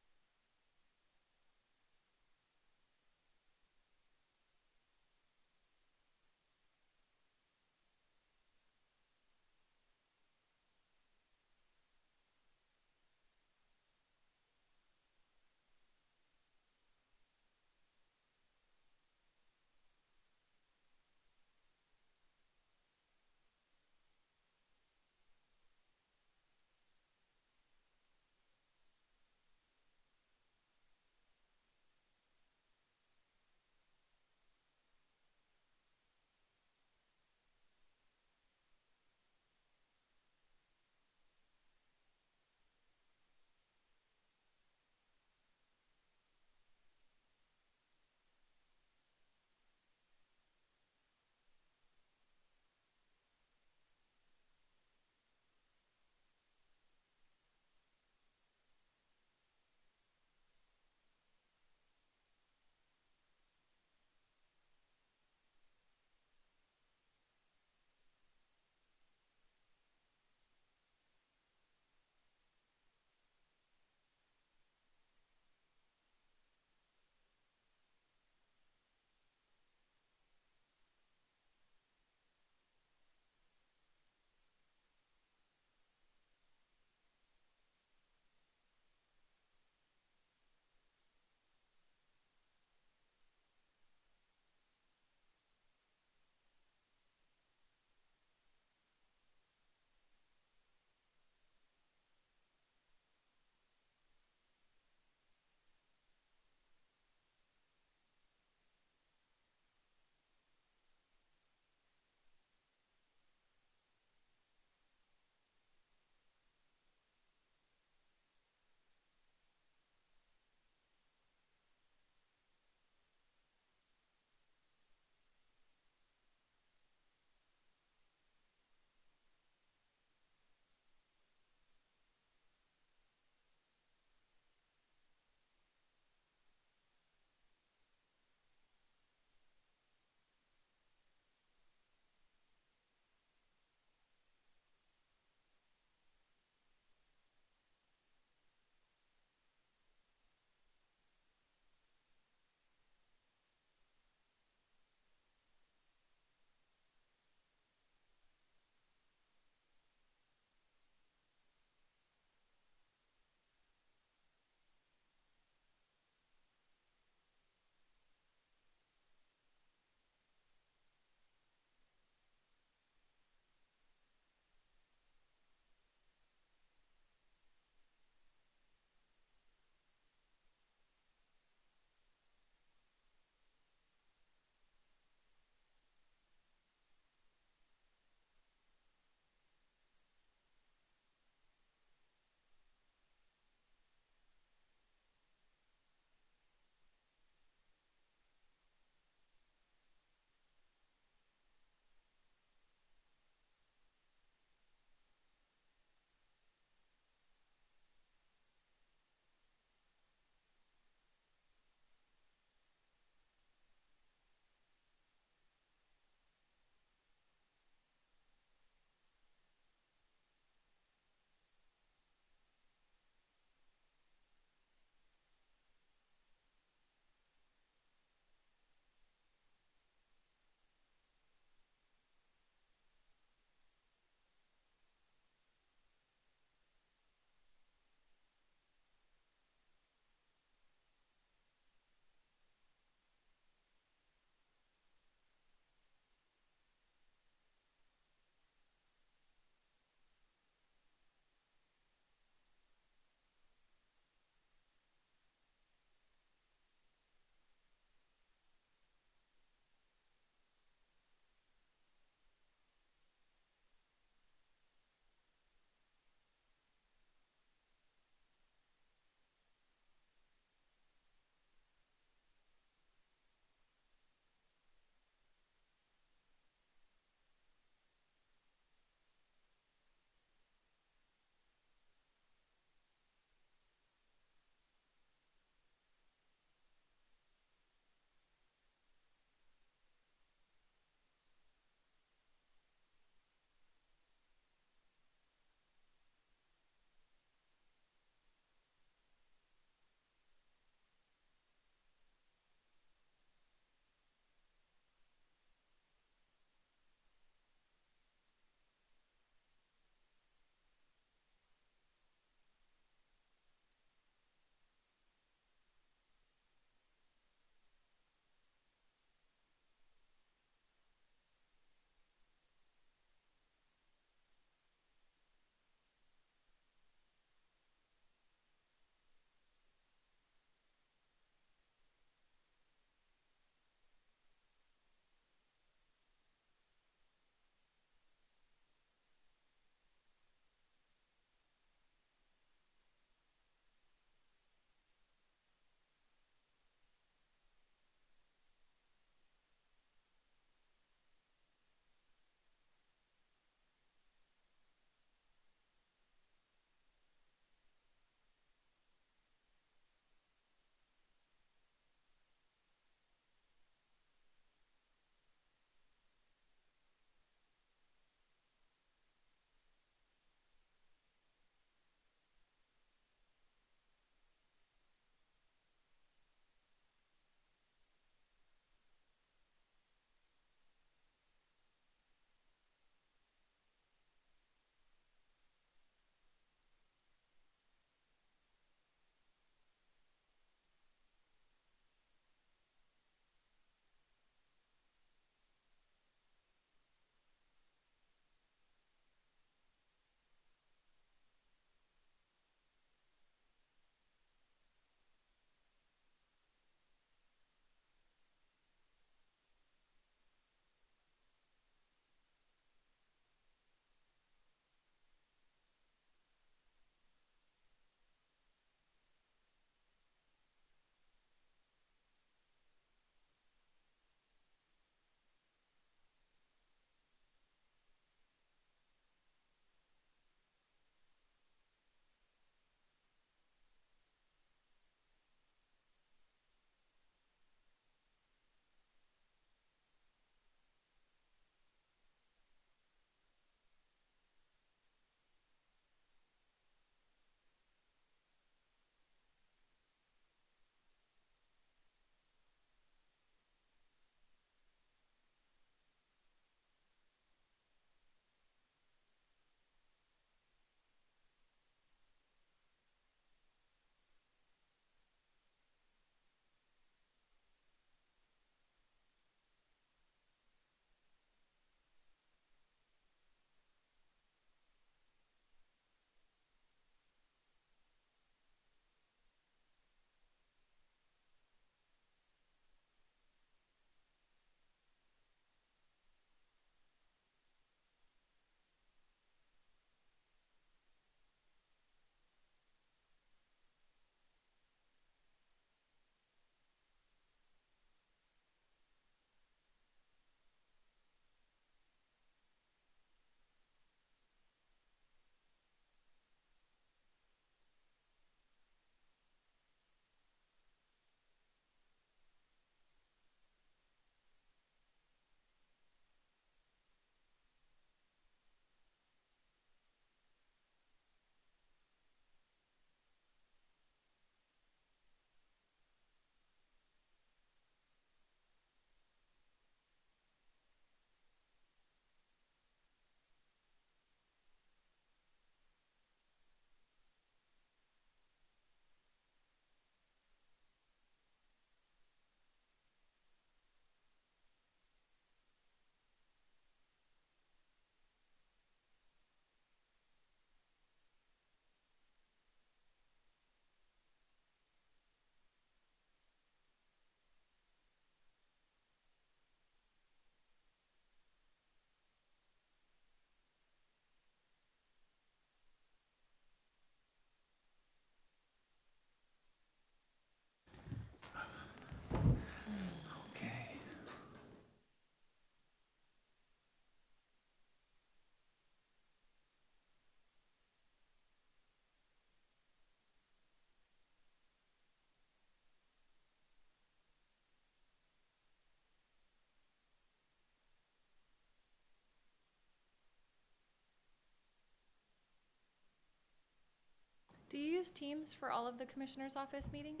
use Teams for all of the commissioner's office meetings?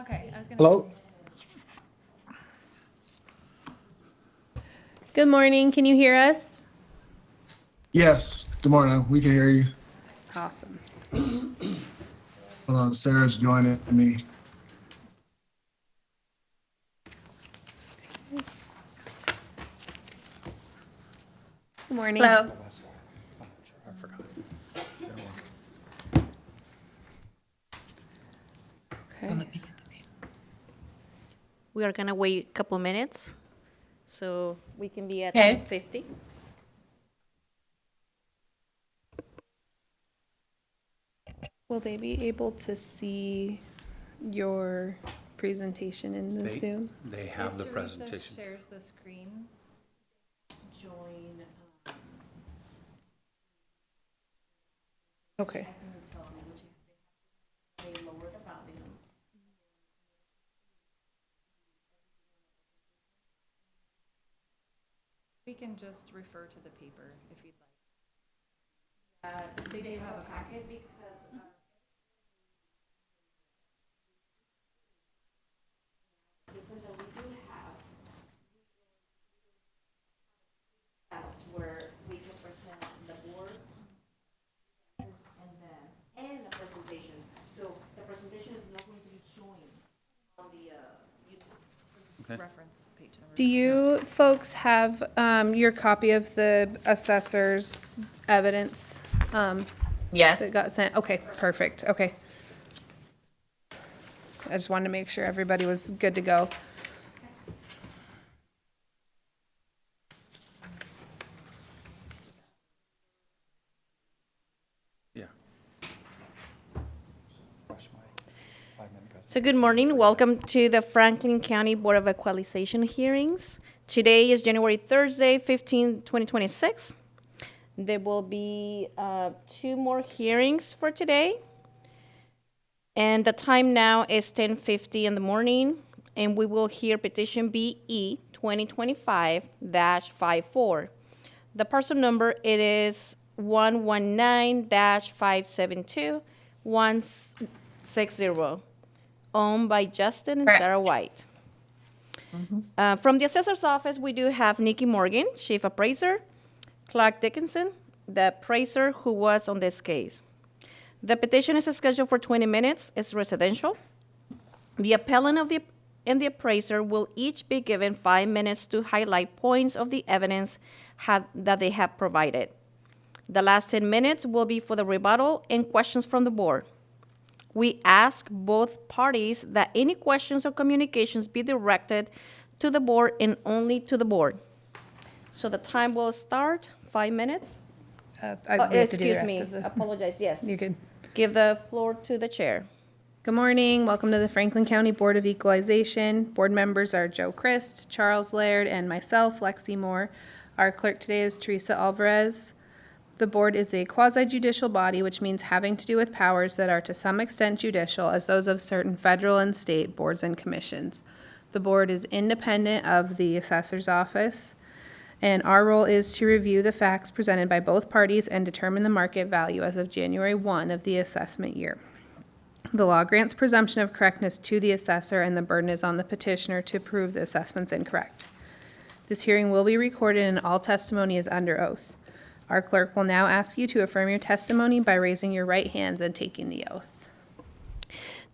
Okay, I was gonna Hello? say. Good morning, can you hear us? Yes. Good morning. We can hear you. Awesome. Hold on. Sarah's joining me. Good morning. Hello. Okay. We are gonna wait a couple minutes, so we can be at Okay. 10:50. Will they be able to see your presentation in the Zoom? They have the If Teresa presentation. shares the screen, Okay. we can just refer to the paper if you'd like. They do have a packet because. System that we do have, that's where we can present the board and the presentation. So the presentation is not going to be showing on the YouTube. Okay. Reference page number. Do you folks have your copy of the assessor's evidence Yes. that got sent? Okay, perfect, okay. I just wanted to make sure everybody was good to go. Yeah. So good morning. Welcome to the Franklin County Board of Equalization hearings. Today is January Thursday, 15, 2026. There will be 2 more hearings for today. And the time now is 10:50 in the morning, and we will hear petition BE 2025-54. The parcel number, it is 119-572-160, owned by Justin and Correct. Sarah White. From the assessor's office, we do have Nikki Morgan, chief appraiser, Clark Dickinson, the appraiser who was on this case. The petition is scheduled for 20 minutes. It's residential. The appellant and the appraiser will each be given 5 minutes to highlight points of the evidence that they have provided. The last 10 minutes will be for the rebuttal and questions from the board. We ask both parties that any questions or communications be directed to the board and only to the board. So the time will start, 5 minutes. We have to do the Excuse rest me, of the- apologize, yes. You're good. Give the floor to the chair. Good morning. Welcome to the Franklin County Board of Equalization. Board members are Joe Christ, Charles Laird, and myself, Lexi Moore. Our clerk today is Teresa Alvarez. The board is a quasi-judicial body, which means having to do with powers that are to some extent judicial as those of certain federal and state boards and commissions. The board is independent of the assessor's office, and our role is to review the facts presented by both parties and determine the market value as of January 1 of the assessment year. The law grants presumption of correctness to the assessor, and the burden is on the petitioner to prove the assessment's incorrect. This hearing will be recorded and all testimony is under oath. Our clerk will now ask you to affirm your testimony by raising your right hands and taking the oath.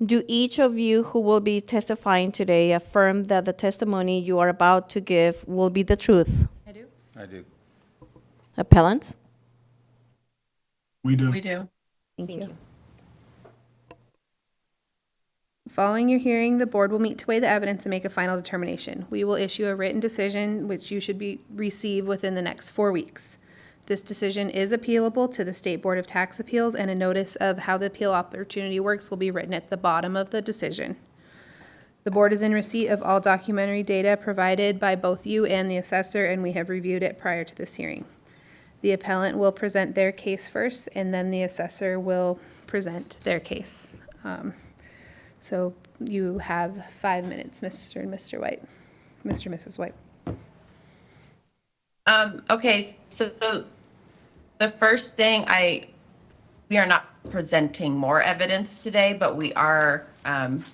Do each of you who will be testifying today affirm that the testimony you are about to give will be the truth? I do. I do. Appellants? We do. We do. Thank you. Following your hearing, the board will meet to weigh the evidence and make a final determination. We will issue a written decision, which you should receive within the next 4 weeks. This decision is appealable to the State Board of Tax Appeals, and a notice of how the appeal opportunity works will be written at the bottom of the decision. The board is in receipt of all documentary data provided by both you and the assessor, and we have reviewed it prior to this hearing. The appellant will present their case first, and then the assessor will present their case. So you have 5 minutes, Mr. and Mr. White, Mr. and Mrs. White. Okay, so the first thing I we are not presenting more evidence today, but we are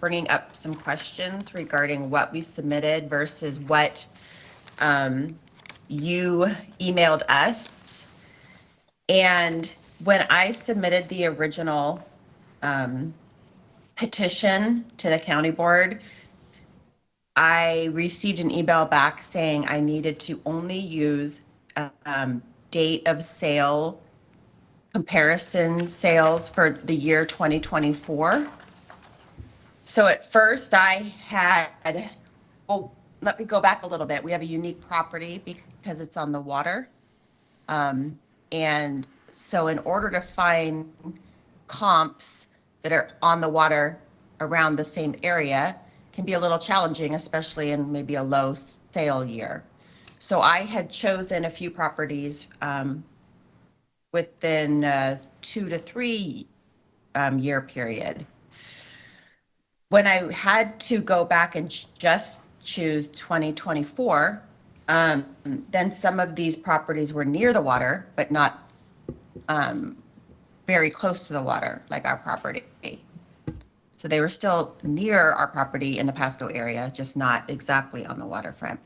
bringing up some questions regarding what we submitted versus what you emailed us. And when I submitted the original petition to the county board, I received an email back saying I needed to only use date of sale comparison sales for the year 2024. So at first I had, well, let me go back a little bit. We have a unique property because it's on the water. And so in order to find comps that are on the water around the same area can be a little challenging, especially in maybe a low sale year. So I had chosen a few properties within a 2 to 3 year period. When I had to go back and just choose 2024, then some of these properties were near the water, but not very close to the water, like our property. So they were still near our property in the Pasco area, just not exactly on the waterfront.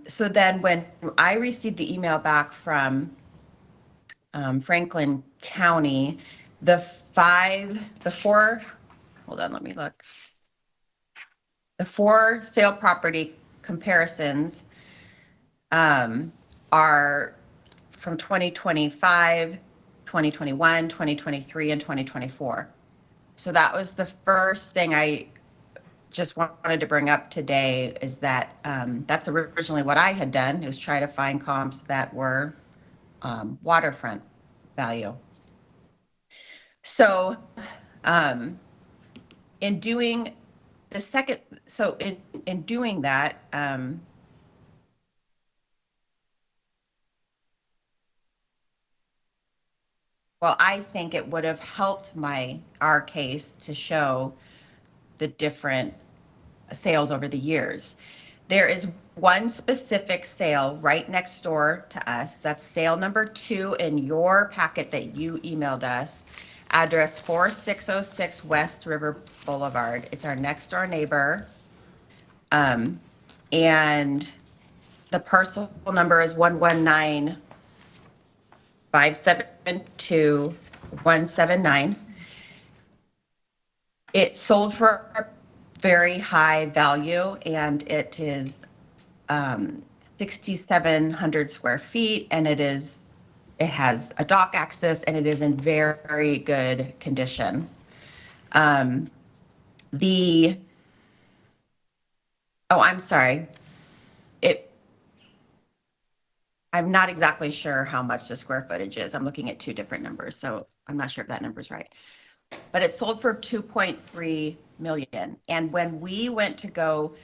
So then when I received the email back from Franklin County, the four, hold on, let me look. The 4 sale property comparisons are from 2025, 2021, 2023, and 2024. So that was the first thing I just wanted to bring up today, is that that's originally what I had done, is try to find comps that were waterfront value. So in doing the second, so in doing that, well, I think it would have helped our case to show the different sales over the years. There is one specific sale right next door to us. That's sale number 2 in your packet that you emailed us. Address 4606 West River Boulevard. It's our next door neighbor. And the parcel number is 119-572-179. It sold for a very high value, and it is 6,700 square feet, and it has a dock access, and it is in very, very good condition. I'm sorry. I'm not exactly sure how much the square footage is. I'm looking at 2 different numbers, so I'm not sure if that number's right. But it sold for 2.3 million. And when we went to go,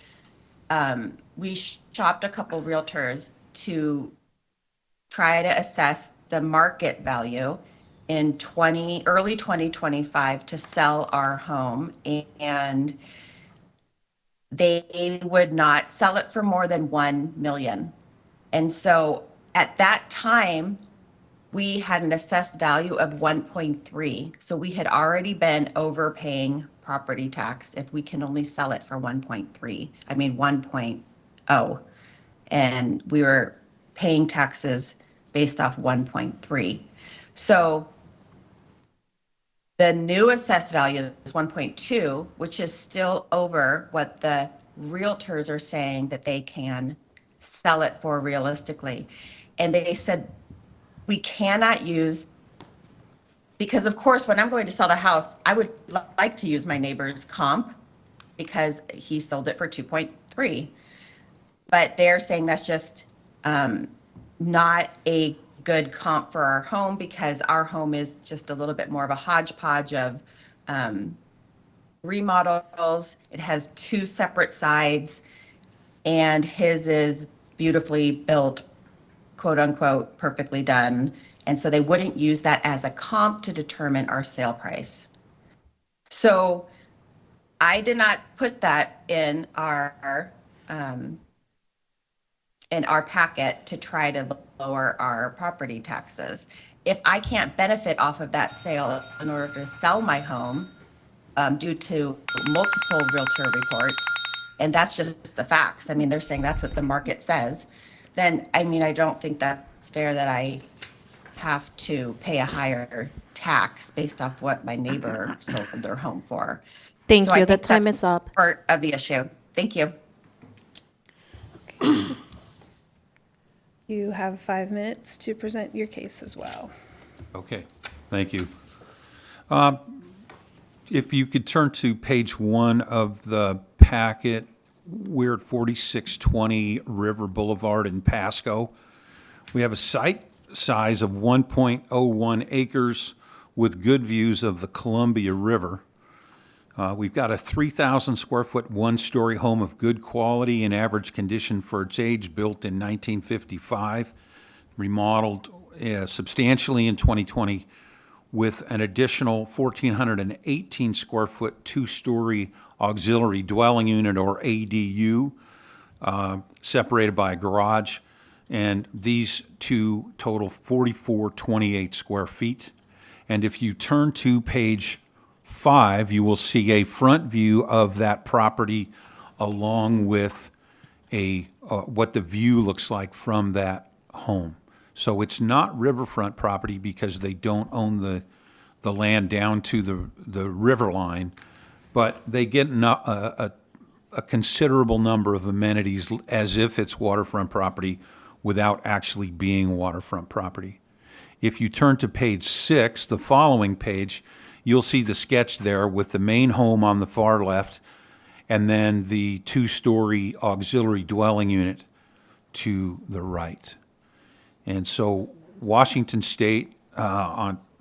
we shopped a couple realtors to try to assess the market value in early 2025 to sell our home, and they would not sell it for more than 1 million. And so at that time, we had an assessed value of 1.3. So we had already been overpaying property tax if we can only sell it for 1.0. And we were paying taxes based off 1.3. So the new assessed value is 1.2, which is still over what the realtors are saying that they can sell it for realistically. And they said, we cannot use, because of course, when I'm going to sell the house, I would like to use my neighbor's comp because he sold it for 2.3. But they're saying that's just not a good comp for our home, because our home is just a little bit more of a hodgepodge of remodels. It has 2 separate sides, and his is beautifully built, quote unquote, perfectly done. And so they wouldn't use that as a comp to determine our sale price. So I did not put that in our packet to try to lower our property taxes. if I can't benefit off of that sale in order to sell my home, due to multiple Realtor reports, and that's just the facts. I mean, they're saying that's what the market says. Then, I mean, I don't think that's fair that I have to pay a higher tax based off what my neighbor sold their home for. Thank So I you. The think time that's is up. part of the issue. Thank you. You have 5 minutes to present your case as well. Okay, thank you. If you could turn to page 1 of the packet, we're at 4620 River Boulevard in Pasco. We have a site size of 1.01 acres with good views of the Columbia River. We've got a 3,000 square foot, one-story home of good quality and average condition for its age, built in 1955, remodeled substantially in 2020, with an additional 1,418 square foot, two-story auxiliary dwelling unit, or ADU, separated by a garage. And these two total 4,428 square feet. And if you turn to page 5, you will see a front view of that property along with what the view looks like from that home. So it's not riverfront property because they don't own the land down to the river line, but they get a considerable number of amenities as if it's waterfront property without actually being waterfront property. If you turn to page 6, the following page, you'll see the sketch there with the main home on the far left and then the two-story auxiliary dwelling unit to the right. And so Washington State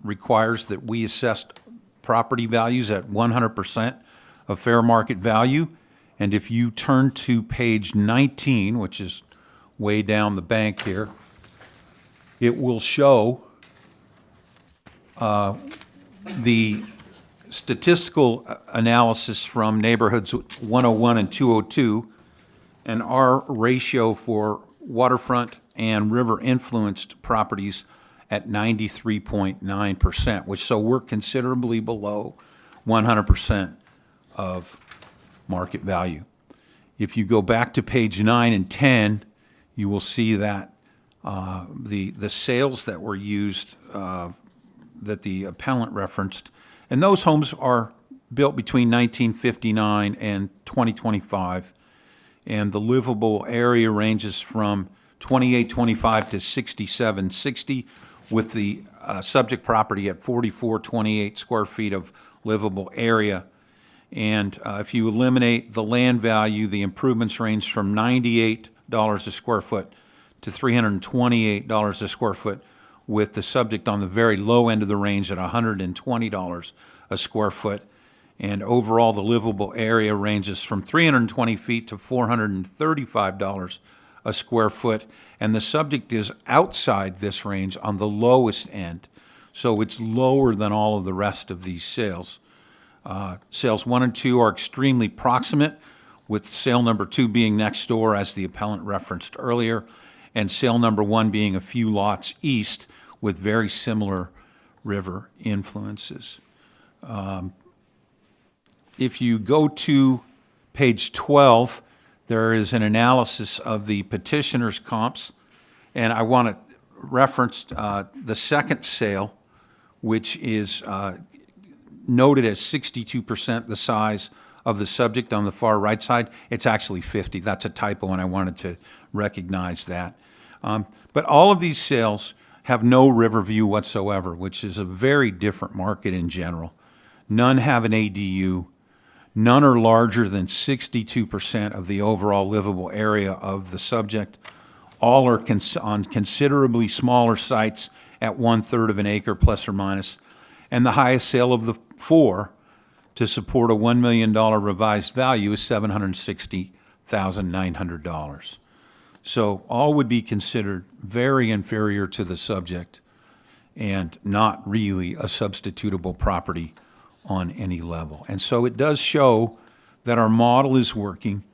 requires that we assess property values at 100% of fair market value. And if you turn to page 19, which is way down the bank here, it will show the statistical analysis from neighborhoods 101 and 202, and our ratio for waterfront and river-influenced properties at 93.9%, so we're considerably below 100% of market value. If you go back to page 9 and 10, you will see that the sales that were used, that the appellant referenced, and those homes are built between 1959 and 2025, and the livable area ranges from 2825 to 6760, with the subject property at 4428 square feet of livable area. And if you eliminate the land value, the improvements range from $98 a square foot to $328 a square foot, with the subject on the very low end of the range at $120 a square foot. And overall, the livable area ranges from 320 feet to $435 a square foot. And the subject is outside this range on the lowest end. So it's lower than all of the rest of these sales. Sales 1 and 2 are extremely proximate, with sale number 2 being next door, as the appellant referenced earlier, and sale number 1 being a few lots east with very similar river influences. If you go to page 12, there is an analysis of the petitioner's comps, and I want to reference the second sale, which is noted as 62% the size of the subject on the far right side. It's actually 50. That's a typo, and I wanted to recognize that. But all of these sales have no river view whatsoever, which is a very different market in general. None have an ADU. None are larger than 62% of the overall livable area of the subject. All are on considerably smaller sites at 1/3 of an acre, plus or minus. And the highest sale of the 4 to support a $1 million revised value is $760,900. So all would be considered very inferior to the subject and not really a substitutable property on any level. And so it does show that our model is working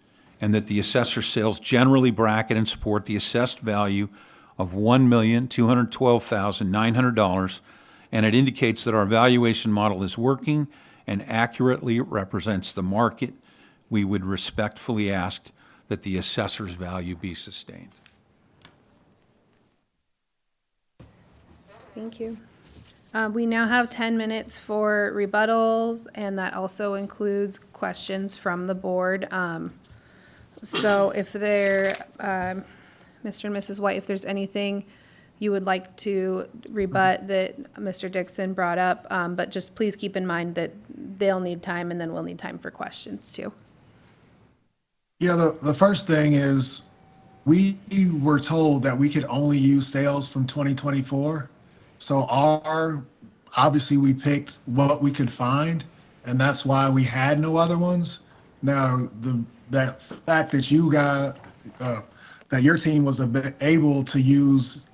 and that the assessor sales generally bracket and support the assessed value of $1,212,900, and it indicates that our valuation model is working and accurately represents the market. We would respectfully ask that the assessor's value be sustained. Thank you. We now have 10 minutes for rebuttals, and that also includes questions from the board. So if there, Mr. and Mrs. White, if there's anything you would like to rebut that Mr. Dixon brought up, but just please keep in mind that they'll need time, and then we'll need time for questions too. Yeah, the first thing is we were told that we could only use sales from 2024. So obviously we picked what we could find, and that's why we had no other ones. Now, that fact that you got, that your team was able to use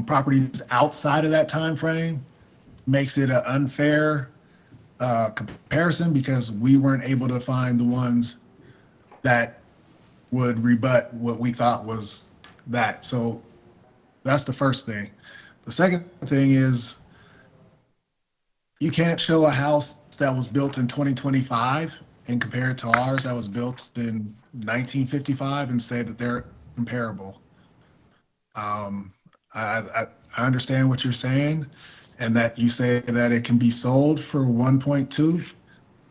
properties outside of that time frame makes it an unfair comparison, because we weren't able to find the ones that would rebut what we thought was that. So that's the first thing. The second thing is you can't show a house that was built in 2025 and compare it to ours that was built in 1955 and say that they're comparable. I understand what you're saying, and that you say that it can be sold for 1.2,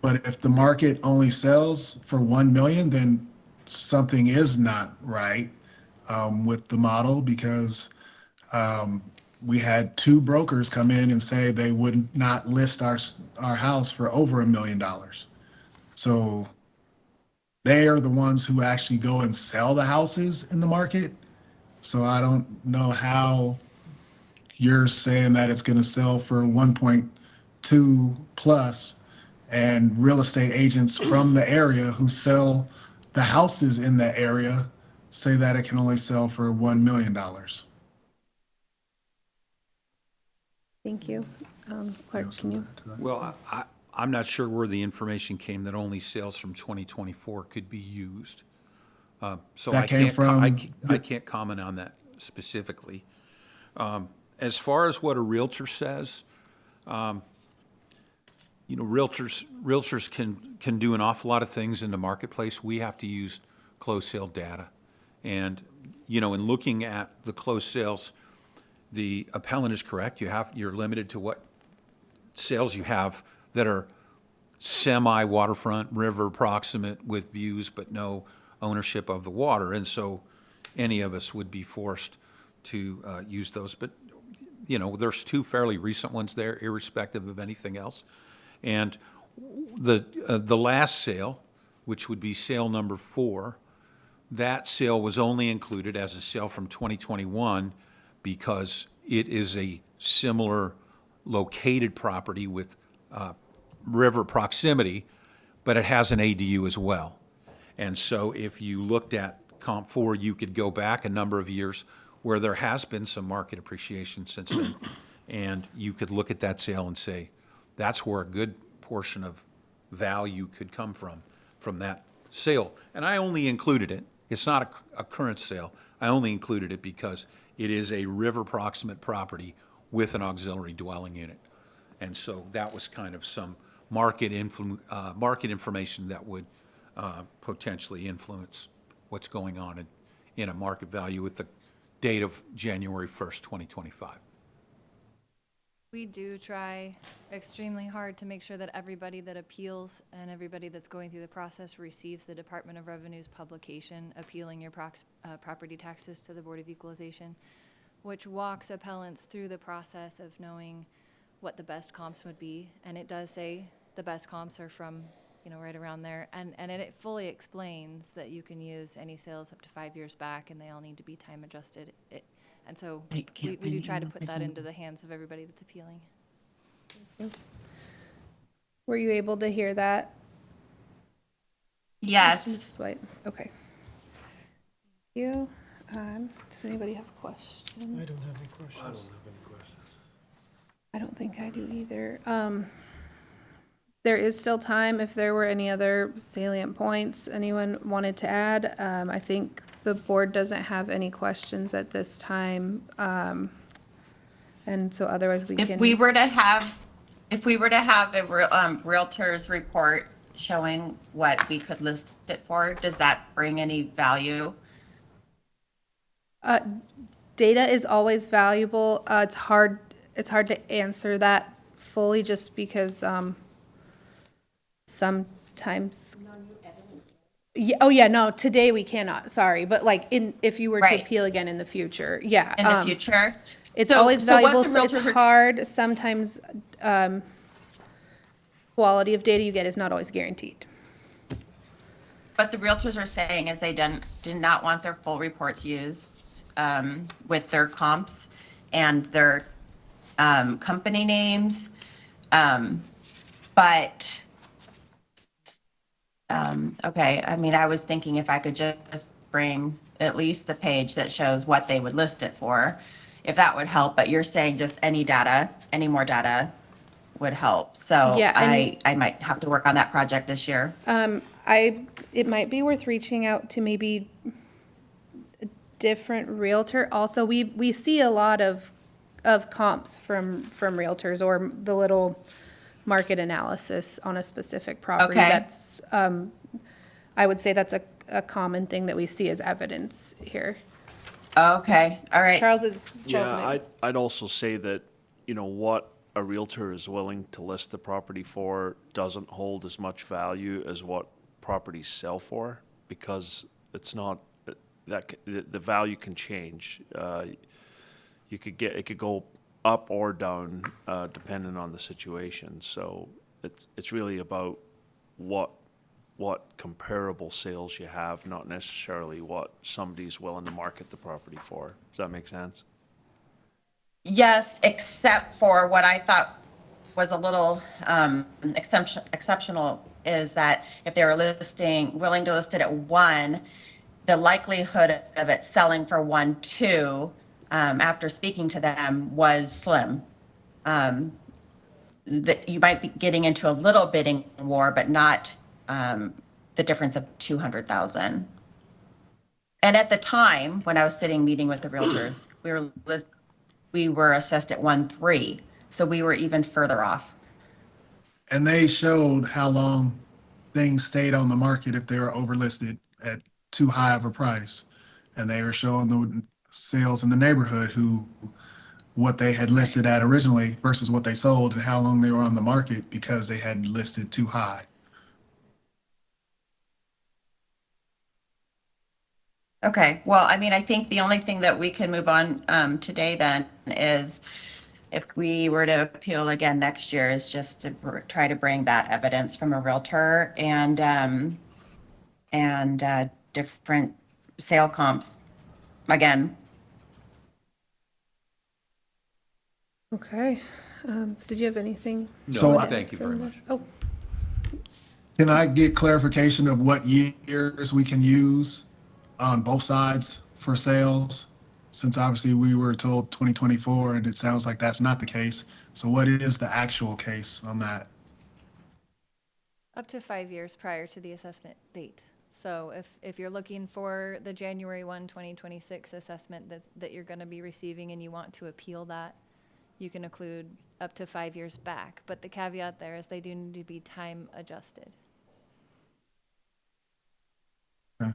but if the market only sells for 1 million, then something is not right with the model, because we had 2 brokers come in and say they would not list our house for over $1 million. So they are the ones who actually go and sell the houses in the market. So I don't know how you're saying that it's going to sell for 1.2 plus, and real estate agents from the area who sell the houses in that area say that it can only sell for $1 million. Thank you. Clerk, can you? Well, I'm not sure where the information came that only sales from 2024 could be used. So That I came can't, I can't comment on that specifically. As far as what a realtor says, you know, realtors can do an awful lot of things in the marketplace. We have to use closed sale data. And, you know, in looking at the closed sales, the appellant is correct. You're limited to what sales you have that are semi-waterfront, river proximate with views, but no ownership of the water. And so any of us would be forced to use those. But, you know, there's 2 fairly recent ones there, irrespective of anything else. And the last sale, which would be sale number 4, that sale was only included as a sale from 2021 because it is a similar located property with river proximity, but it has an ADU as well. And so if you looked at comp 4, you could go back a number of years where there has been some market appreciation since then, and you could look at that sale and say, that's where a good portion of value could come from that sale. And I only included it. It's not a current sale. I only included it because it is a river proximate property with an auxiliary dwelling unit. And so that was kind of some market information that would potentially influence what's going on in a market value with the date of January 1st, 2025. We do try extremely hard to make sure that everybody that appeals and everybody that's going through the process receives the Department of Revenue's publication appealing your property taxes to the Board of Equalization, which walks appellants through the process of knowing what the best comps would be. And it does say the best comps are from, you know, right around there. And it fully explains that you can use any sales up to 5 years back, and they all need to be time adjusted. And so we do try to put that into the hands of everybody that's appealing. Were you able to hear that? Yes. Mrs. White, okay. Thank you. Does anybody have a question? I don't have any questions. I don't think I do either. There is still time if there were any other salient points anyone wanted to add. I think the board doesn't have any questions at this time. And so otherwise we If can. we were to have, if we were to have a Realtor's report showing what we could list it for, does that bring any value? Data is always valuable. It's hard to answer that fully just because, sometimes. Yeah, oh yeah, no, today we cannot, sorry, but like if you were to Right. appeal again in the future, yeah. In the future? It's So- always so what valuable, the so it's realtors are- hard, sometimes, quality of data you get is not always guaranteed. What the realtors are saying is they did not want their full reports used with their comps and their company names. But, okay, I mean, I was thinking if I could just bring at least the page that shows what they would list it for, if that would help, but you're saying just any data, any more data would help. So Yeah, and- I might have to work on that project this year. It might be worth reaching out to maybe a different realtor. Also, we see a lot of comps from realtors or the little market analysis on a specific property. Okay. That's, I would say that's a common thing that we see as evidence here. Okay, all right. Charles Yeah, might- I'd also say that, what a realtor is willing to list the property for doesn't hold as much value as what properties sell for, because it's not, the value can change. It could go up or down, depending on the situation. So it's really about what comparable sales you have, not necessarily what somebody's willing to market the property for. Does that make sense? Yes, except for what I thought was a little exceptional is that if they were willing to list it at 1, the likelihood of it selling for 1.2 after speaking to them was slim. That you might be getting into a little bidding war, but not the difference of 200,000. And at the time, when I was meeting with the realtors, we were assessed at 1.3, so we were even further off. And they showed how long things stayed on the market if they were overlisted at too high of a price. And they were showing the sales in the neighborhood what they had listed at originally versus what they sold and how long they were on the market because they had listed too high. Okay, well, I mean, I think the only thing that we can move on today then is if we were to appeal again next year is just to try to bring that evidence from a realtor and different sale comps again. Okay. Did you have anything? So I- Thank you very much. Oh, Can I get clarification of what years we can use on both sides for sales? Since obviously we were told 2024 and it sounds like that's not the case. So what is the actual case on that? Up to 5 years prior to the assessment date. So if you're looking for the January 1, 2026 assessment that you're going to be receiving and you want to appeal that, you can include up to 5 years back. But the caveat there is they do need to be time adjusted. Okay.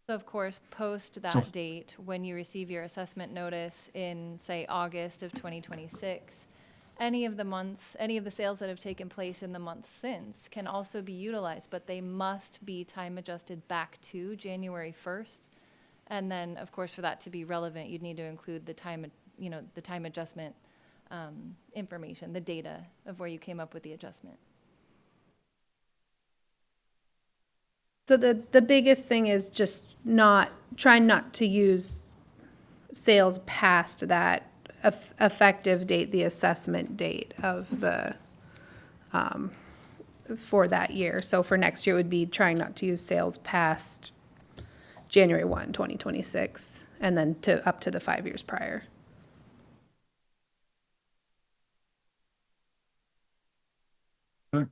So of course, post that So- date, when you receive your assessment notice in, say, August of 2026, any of the sales that have taken place in the months since can also be utilized, but they must be time adjusted back to January 1st. And then, of course, for that to be relevant, you'd need to include the time adjustment information, the data of where you came up with the adjustment. so the biggest thing is just trying not to use sales past that effective date, the assessment date of the, for that year. So for next year, it would be trying not to use sales past January 1, 2026, and then up to the 5 years prior. Okay.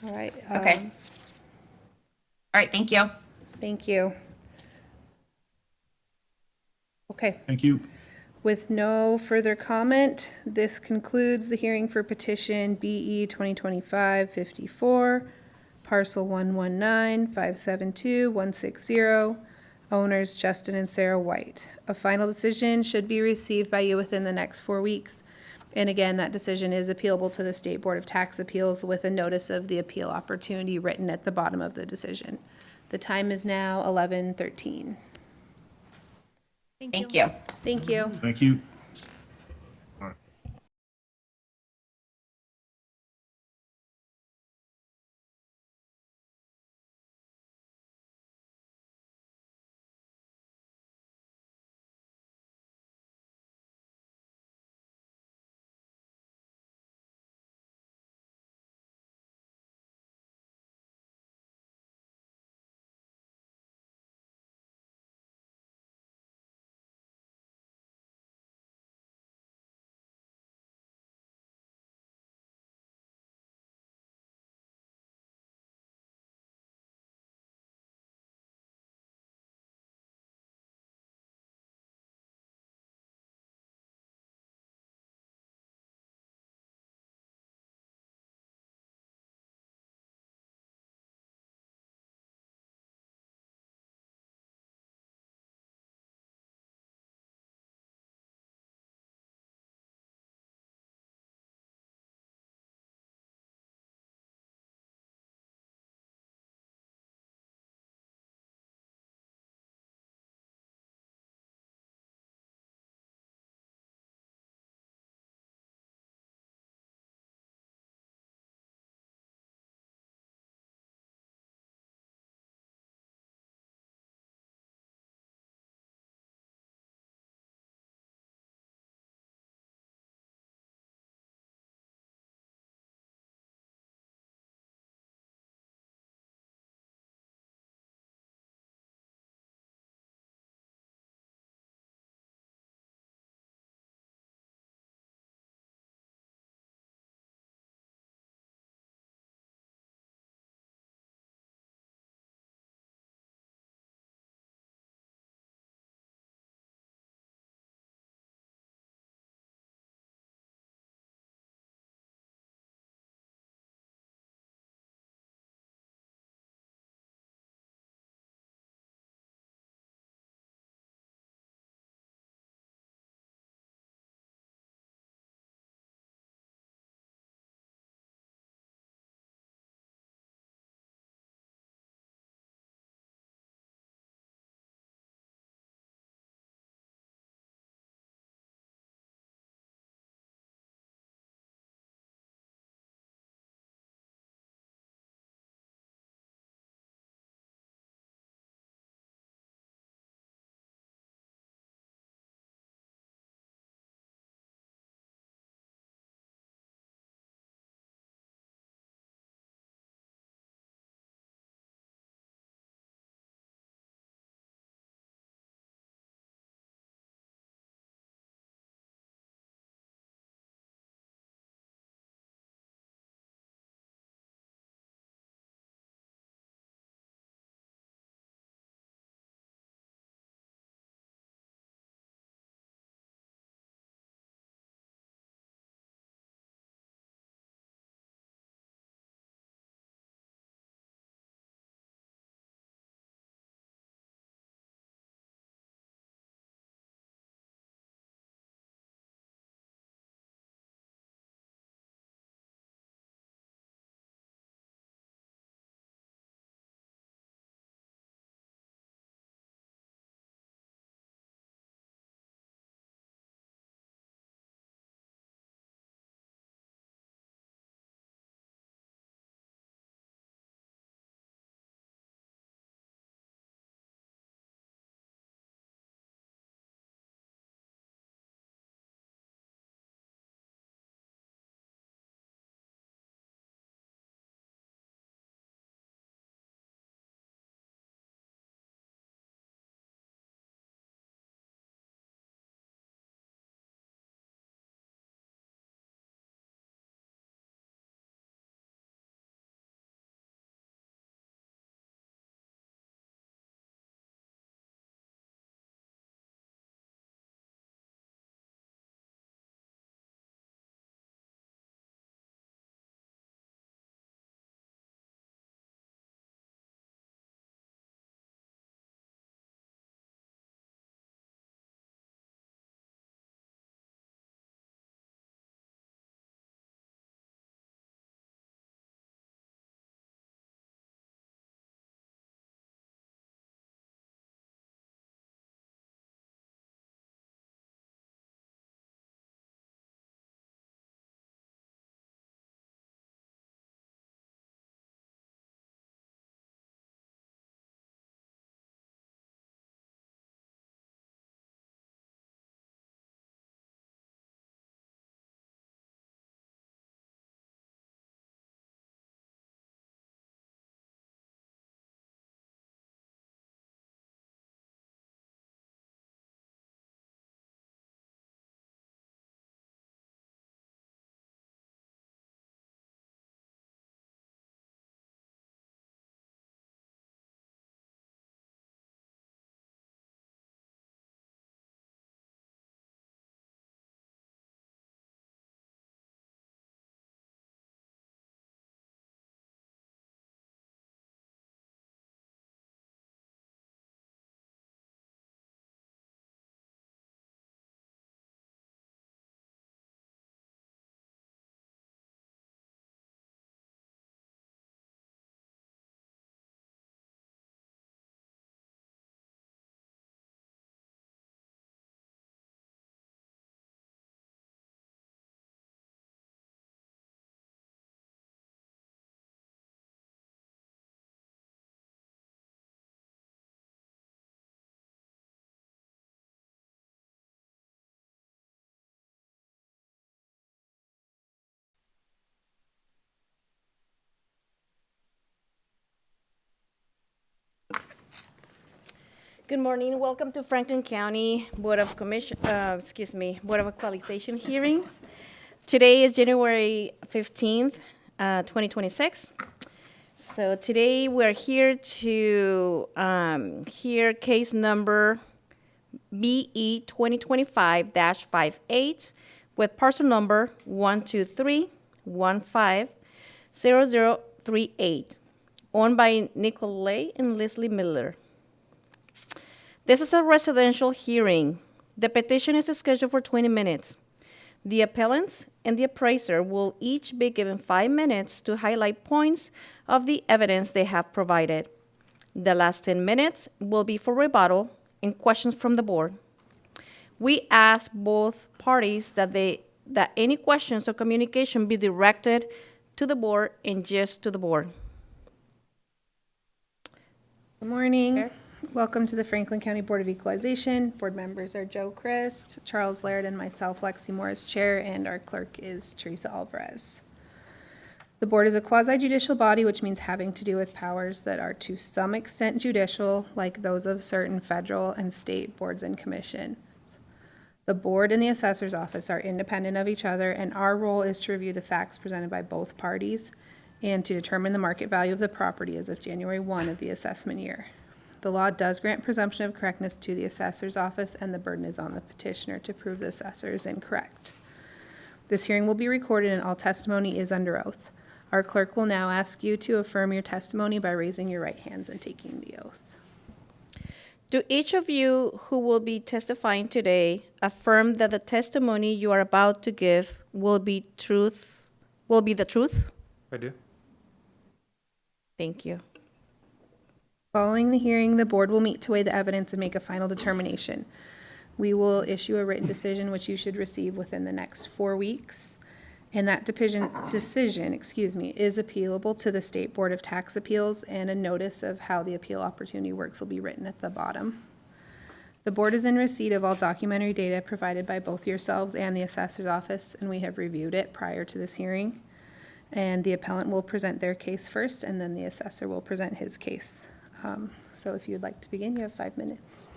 All right. Okay. right, thank you. Thank you. Okay. Thank you. With no further comment, this concludes the hearing for petition BE 2025-54, parcel 119-572-160, owners Justin and Sarah White. A final decision should be received by you within the next 4 weeks. And again, that decision is appealable to the State Board of Tax Appeals with a notice of the appeal opportunity written at the bottom of the decision. The time is now 11:13. Thank you. Thank you. Thank you. Good morning. Welcome to Franklin County Board of Board of Equalization hearings. Today is January 15th, 2026. So today we're here to hear case number BE 2025-58 with parcel number 123150038, owned by Nicolay and Leslie Miller. This is a residential hearing. The petition is scheduled for 20 minutes. The appellants and the appraiser will each be given 5 minutes to highlight points of the evidence they have provided. The last 10 minutes will be for rebuttal and questions from the board. We ask both parties that any questions or communication be directed to the board and just to the board. Good morning. Welcome to the Franklin County Board of Equalization. Board members are Joe Christ, Charles Laird, and myself, Lexi Moore, as chair, and our clerk is Teresa Alvarez. The board is a quasi-judicial body, which means having to do with powers that are to some extent judicial, like those of certain federal and state boards and commission. The board and the assessor's office are independent of each other, and our role is to review the facts presented by both parties and to determine the market value of the property as of January 1 of the assessment year. The law does grant presumption of correctness to the assessor's office, and the burden is on the petitioner to prove the assessor is incorrect. This hearing will be recorded, and all testimony is under oath. Our clerk will now ask you to affirm your testimony by raising your right hands and taking the oath. Do each of you who will be testifying today affirm that the testimony you are about to give will be the truth? I do. Thank you. Following the hearing, the board will meet to weigh the evidence and make a final determination. We will issue a written decision, which you should receive within the next 4 weeks. And that decision, is appealable to the State Board of Tax Appeals, and a notice of how the appeal opportunity works will be written at the bottom. The board is in receipt of all documentary data provided by both yourselves and the assessor's office, and we have reviewed it prior to this hearing. And the appellant will present their case first, and then the assessor will present his case. So if you'd like to begin, you have 5 minutes.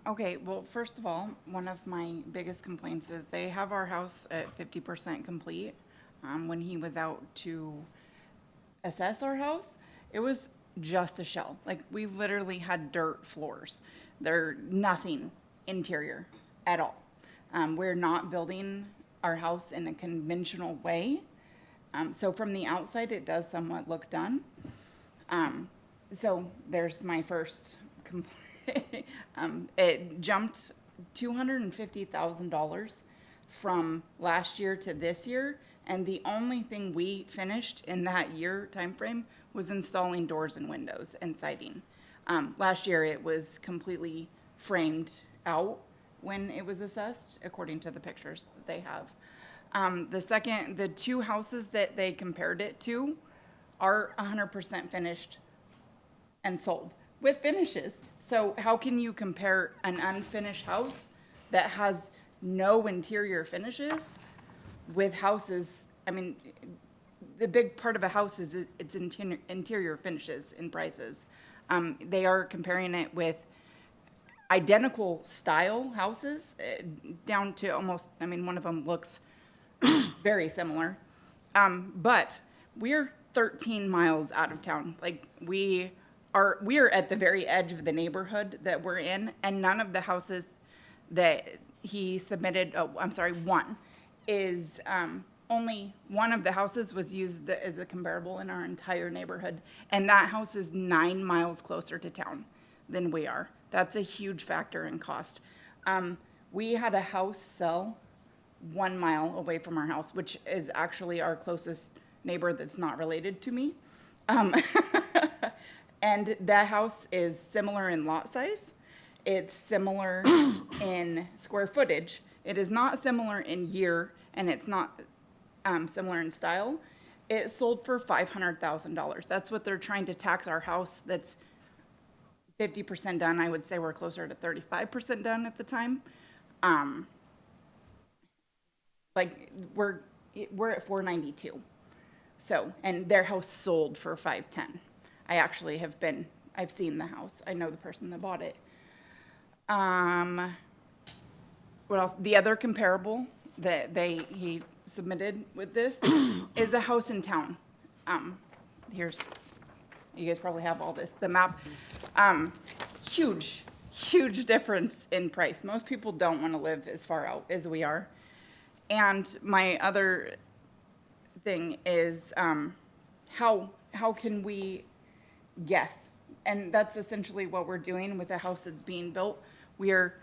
Okay, well, first of all, one of my biggest complaints is they have our house at 50% complete. When he was out to assess our house, it was just a shell. Like, we literally had dirt floors. They're nothing interior at all. We're not building our house in a conventional way. So from the outside, it does somewhat look done. So there's my first complaint. It jumped $250,000 from last year to this year, and the only thing we finished in that year timeframe was installing doors and windows and siding. Last year it was completely framed out when it was assessed, according to the pictures that they have. The two houses that they compared it to are 100% finished and sold with finishes. So how can you compare an unfinished house that has no interior finishes with houses? I mean, the big part of a house is its interior finishes and prices. They are comparing it with identical style houses down to almost, I mean, one of them looks very similar. But we're 13 miles out of town. Like, we are at the very edge of the neighborhood that we're in, and none of the houses that he submitted, one, is only one of the houses was used as a comparable in our entire neighborhood, and that house is 9 miles closer to town than we are. That's a huge factor in cost. We had a house sell 1 mile away from our house, which is actually our closest neighbor that's not related to me. And that house is similar in lot size. It's similar in square footage. It is not similar in year, and it's not similar in style. It sold for $500,000. That's what they're trying to tax our house that's 50% done. I would say we're closer to 35% done at the time. Like, we're at 492. So, and their house sold for 510. I actually have been I've seen the house. I know the person that bought it. What else? The other comparable that he submitted with this is a house in town. Here's, you guys probably have all this, the map. Huge difference in price. Most people don't want to live as far out as we are. And my other thing is, how can we guess? And that's essentially what we're doing with a house that's being built. We're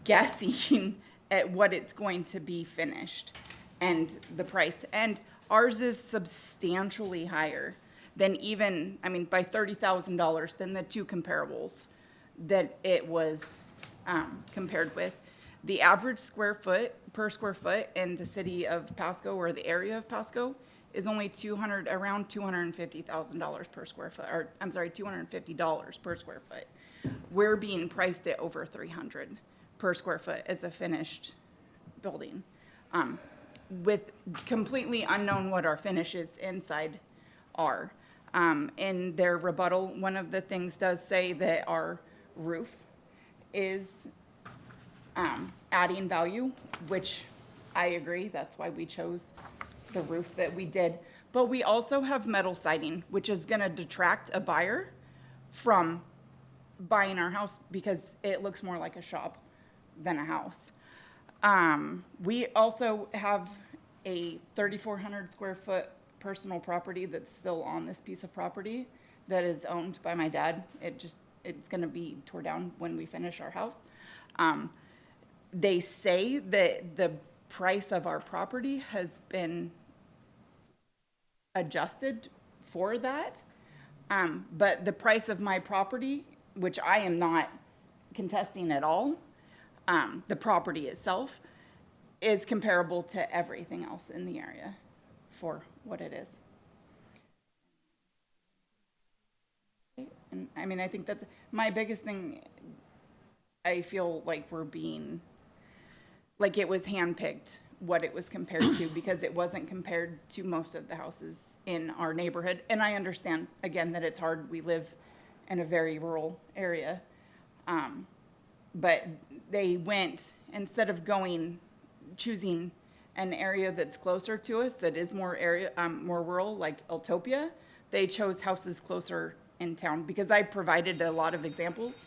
guessing at what it's going to be finished and the price. And ours is substantially higher than even, I mean, by $30,000 than the two comparables that it was compared with. The average per square foot in the city of Pasco or the area of Pasco is only around $250,000 per square foot, or I'm sorry, $250 per square foot. We're being priced at over $300 per square foot as a finished building, with completely unknown what our finishes inside are. In their rebuttal, one of the things does say that our roof is adding value, which I agree. That's why we chose the roof that we did. But we also have metal siding, which is going to detract a buyer from buying our house because it looks more like a shop than a house. We also have a 3,400 square foot personal property that's still on this piece of property that is owned by my dad. It's going to be tore down when we finish our house. They say that the price of our property has been adjusted for that. But the price of my property, which I am not contesting at all, the property itself is comparable to everything else in the area for what it is. And I mean, I think that's my biggest thing. I feel like we're being, like it was handpicked what it was compared to because it wasn't compared to most of the houses in our neighborhood. And I understand, again, that it's hard. We live in a very rural area. But they went, instead of choosing an area that's closer to us, that is more rural, like Eltopia, they chose houses closer in town because I provided a lot of examples,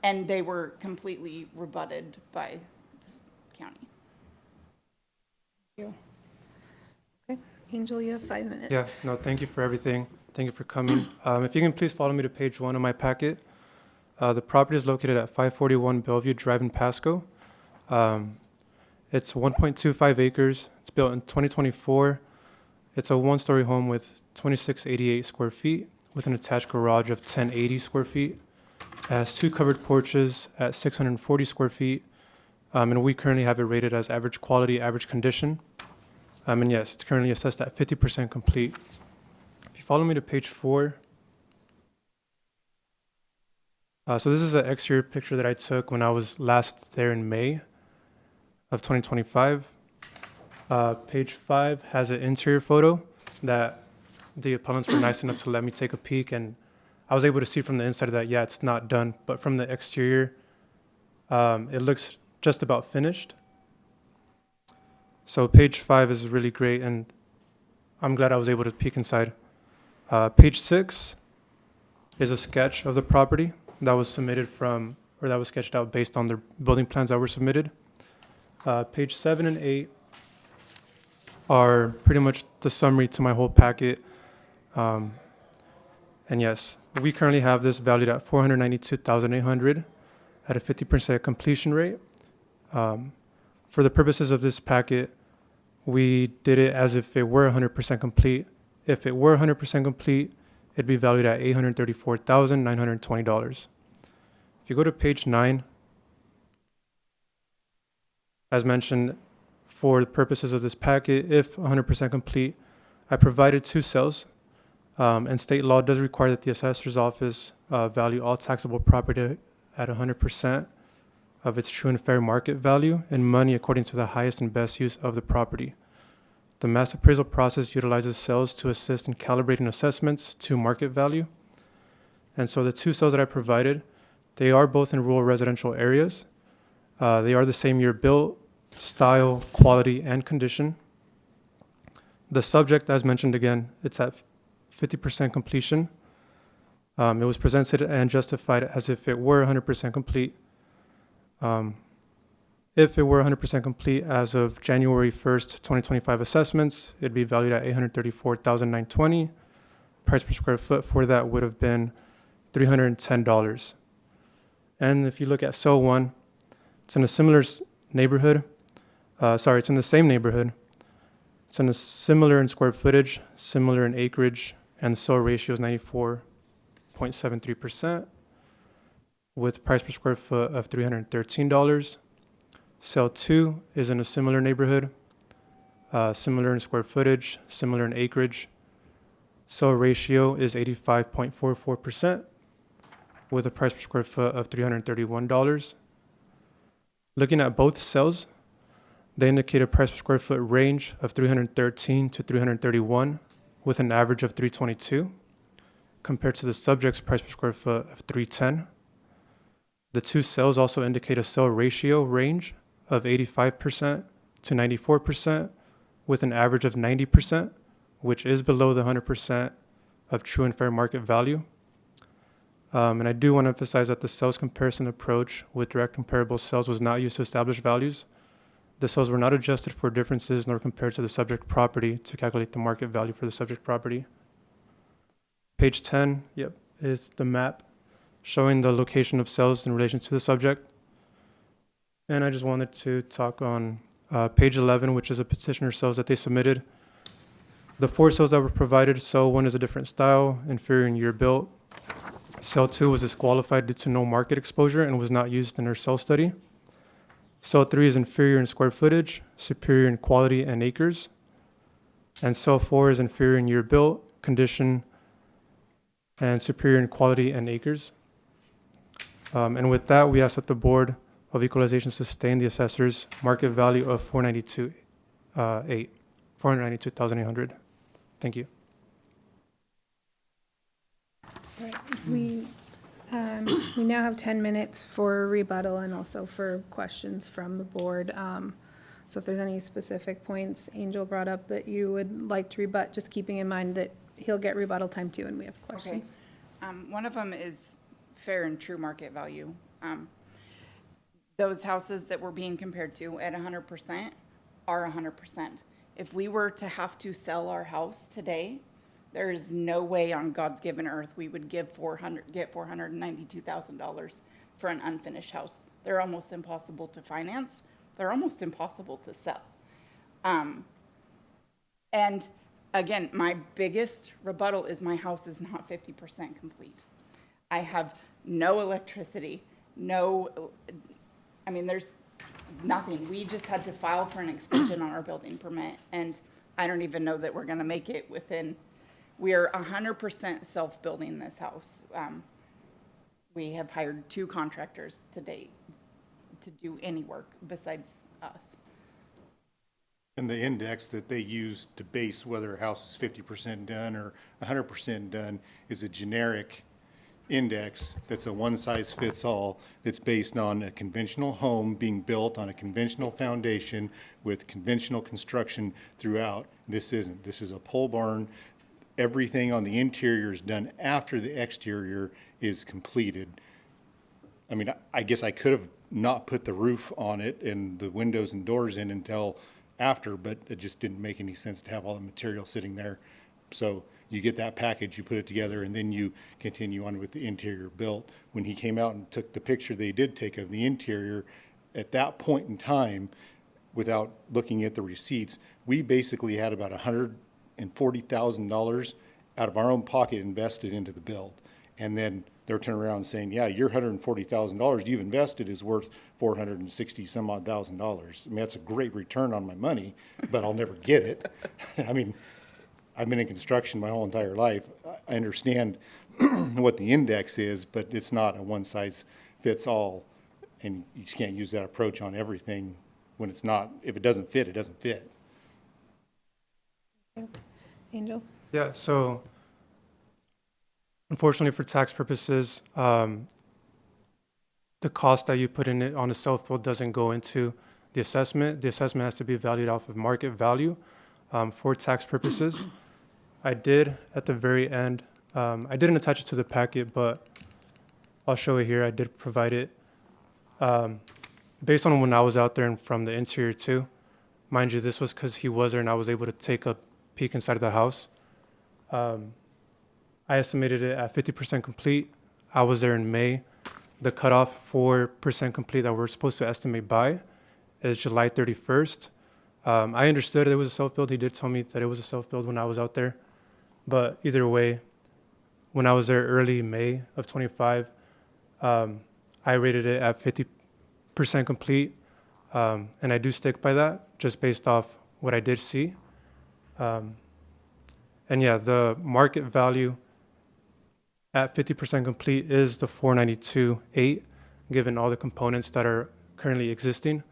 and they were completely rebutted by this county. Okay, Angel, you have 5 minutes. Yes, no, thank you for everything. Thank you for coming. If you can please follow me to page 1 of my packet. The property is located at 541 Bellevue Drive in Pasco. It's 1.25 acres. It's built in 2024. It's a one-story home with 2688 square feet with an attached garage of 1080 square feet. It has 2 covered porches at 640 square feet. And we currently have it rated as average quality, average condition. And yes, it's currently assessed at 50% complete. If you follow me to page 4. So this is an exterior picture that I took when I was last there in May of 2025. Page 5 has an interior photo that the appellants were nice enough to let me take a peek, and I was able to see from the inside that, yeah, it's not done, but from the exterior, it looks just about finished. So page 5 is really great, and I'm glad I was able to peek inside. Page 6 is a sketch of the property that was submitted that was sketched out based on the building plans that were submitted. Page 7 and 8 are pretty much the summary to my whole packet. And yes, we currently have this valued at $492,800 at a 50% completion rate. For the purposes of this packet, we did it as if it were 100% complete. If it were 100% complete, it'd be valued at $834,920. If you go to page 9, as mentioned, for the purposes of this packet, if 100% complete, I provided 2 sales, and state law does require that the assessor's office value all taxable property at 100% of its true and fair market value in money according to the highest and best use of the property. The mass appraisal process utilizes sales to assist in calibrating assessments to market value. And so the two cells that I provided, they are both in rural residential areas. They are the same year built, style, quality, and condition. The subject, as mentioned again, it's at 50% completion. It was presented and justified as if it were 100% complete. If it were 100% complete as of January 1st, 2025 assessments, it'd be valued at $834,920. Price per square foot for that would have been $310. And if you look at cell 1, it's in a similar neighborhood. It's in the same neighborhood. It's in a similar in square footage, similar in acreage, and the cell ratio is 94.73% with price per square foot of $313. Cell 2 is in a similar neighborhood, similar in square footage, similar in acreage. Cell ratio is 85.44% with a price per square foot of $331. Looking at both cells, they indicate a price per square foot range of $313 to $331 with an average of $322 compared to the subject's price per square foot of $310. The two cells also indicate a cell ratio range of 85% to 94% with an average of 90%, which is below the 100% of true and fair market value. And I do want to emphasize that the cells comparison approach with direct comparable cells was not used to establish values. The cells were not adjusted for differences nor compared to the subject property to calculate the market value for the subject property. Page 10, is the map showing the location of cells in relation to the subject. And I just wanted to talk on page 11, which is a petitioner cells that they submitted. The 4 cells that were provided, cell 1 is a different style, inferior in year built. Cell 2 was disqualified due to no market exposure and was not used in her cell study. Cell 3 is inferior in square footage, superior in quality and acres. And cell 4 is inferior in year built, condition, and superior in quality and acres. And with that, we ask that the Board of Equalization sustain the assessor's market value of $492,800. Thank you. We now have 10 minutes for rebuttal and also for questions from the board. So if there's any specific points Angel brought up that you would like to rebut, just keeping in mind that he'll get rebuttal time too, and we have questions. One of them is fair and true market value. Those houses that we're being compared to at 100% are 100%. If we were to have to sell our house today, there is no way on God's given earth we would get $492,000 for an unfinished house. They're almost impossible to finance. They're almost impossible to sell. And again, my biggest rebuttal is my house is not 50% complete. I have no electricity, there's nothing. We just had to file for an extension on our building permit, and I don't even know that we're gonna make it within. We are 100% self-building this house. We have hired 2 contractors to date to do any work besides us. And the index that they use to base whether a house is 50% done or 100% done is a generic index that's a one-size-fits-all that's based on a conventional home being built on a conventional foundation with conventional construction throughout. This isn't. This is a pole barn. Everything on the interior is done after the exterior is completed. I mean, I guess I could have not put the roof on it and the windows and doors in until after, but it just didn't make any sense to have all the material sitting there. So you get that package, you put it together, and then you continue on with the interior built. When he came out and took the picture they did take of the interior, at that point in time, without looking at the receipts, we basically had about $140,000 out of our own pocket invested into the build. And then they're turning around saying, yeah, your $140,000 you've invested is worth $460 some odd thousand. I mean, that's a great return on my money, but I'll never get it. I mean, I've been in construction my whole entire life. I understand what the index is, but it's not a one size fits all. And you just can't use that approach on everything when it's not. If it doesn't fit, it doesn't fit. Angel? Yeah, so Unfortunately, for tax purposes, the cost that you put in it on a self-build doesn't go into the assessment. The assessment has to be valued off of market value for tax purposes. I did, at the very end, I didn't attach it to the packet, but I'll show it here. I did provide it based on when I was out there and from the interior too. Mind you, this was because he was there and I was able to take a peek inside of the house. I estimated it at 50% complete. I was there in May. The cutoff for percent complete that we're supposed to estimate by is July 31st. I understood it was a self-build. He did tell me that it was a self-build when I was out there. But either way, when I was there early May of 25, I rated it at 50% complete. And I do stick by that just based off what I did see. And yeah, the market value at 50% complete is the 492.8, given all the components that are currently existing,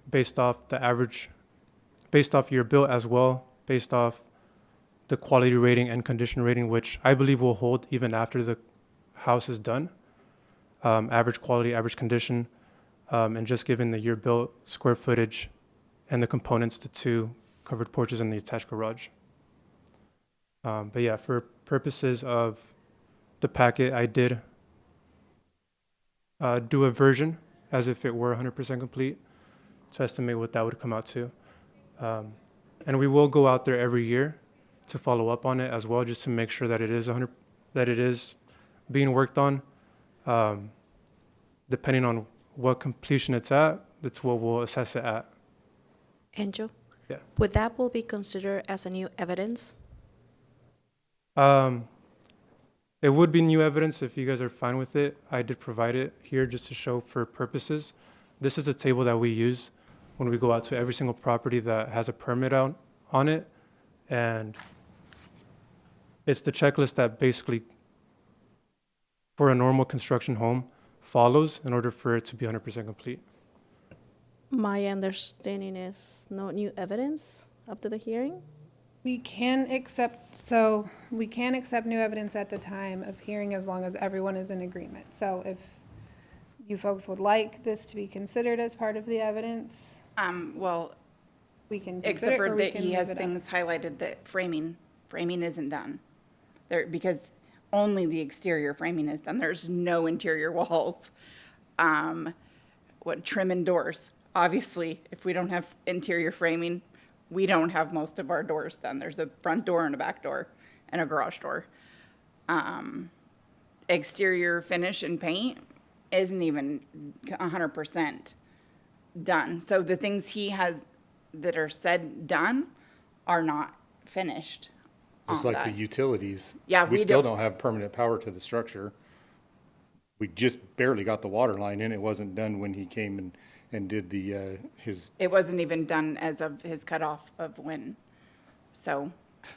based off the average, based off your bill as well, based off the quality rating and condition rating, which I believe will hold even after the house is done. Average quality, average condition, and just given the year built, square footage, and the components, the 2 covered porches and the attached garage. But yeah, for purposes of the packet, I did do a version as if it were 100% complete to estimate what that would come out to. And we will go out there every year to follow up on it as well, just to make sure that it is being worked on. Depending on what completion it's at, that's what we'll assess it at. Angel? Yeah. Would that will be considered as a new evidence? It would be new evidence if you guys are fine with it. I did provide it here just to show for purposes. This is a table that we use when we go out to every single property that has a permit out on it. And it's the checklist that basically, for a normal construction home, follows in order for it to be 100% complete. My understanding is no new evidence up to the hearing? We can accept new evidence at the time of hearing as long as everyone is in agreement. So if you folks would like this to be considered as part of the evidence, Well, we can consider except it, for or we that can he leave has it up. things highlighted that framing isn't done. There, because only the exterior framing is done. There's no interior walls. Trim and doors. Obviously, if we don't have interior framing, we don't have most of our doors done. There's a front door and a back door and a garage door. Exterior finish and paint isn't even 100% done. So the things he has that are said done are not finished. Just on like the that. utilities. Yeah, We we still don't- don't have permanent power to the structure. We just barely got the water line in. It wasn't done when he came and did the, his, It wasn't even done as of his cutoff of when. So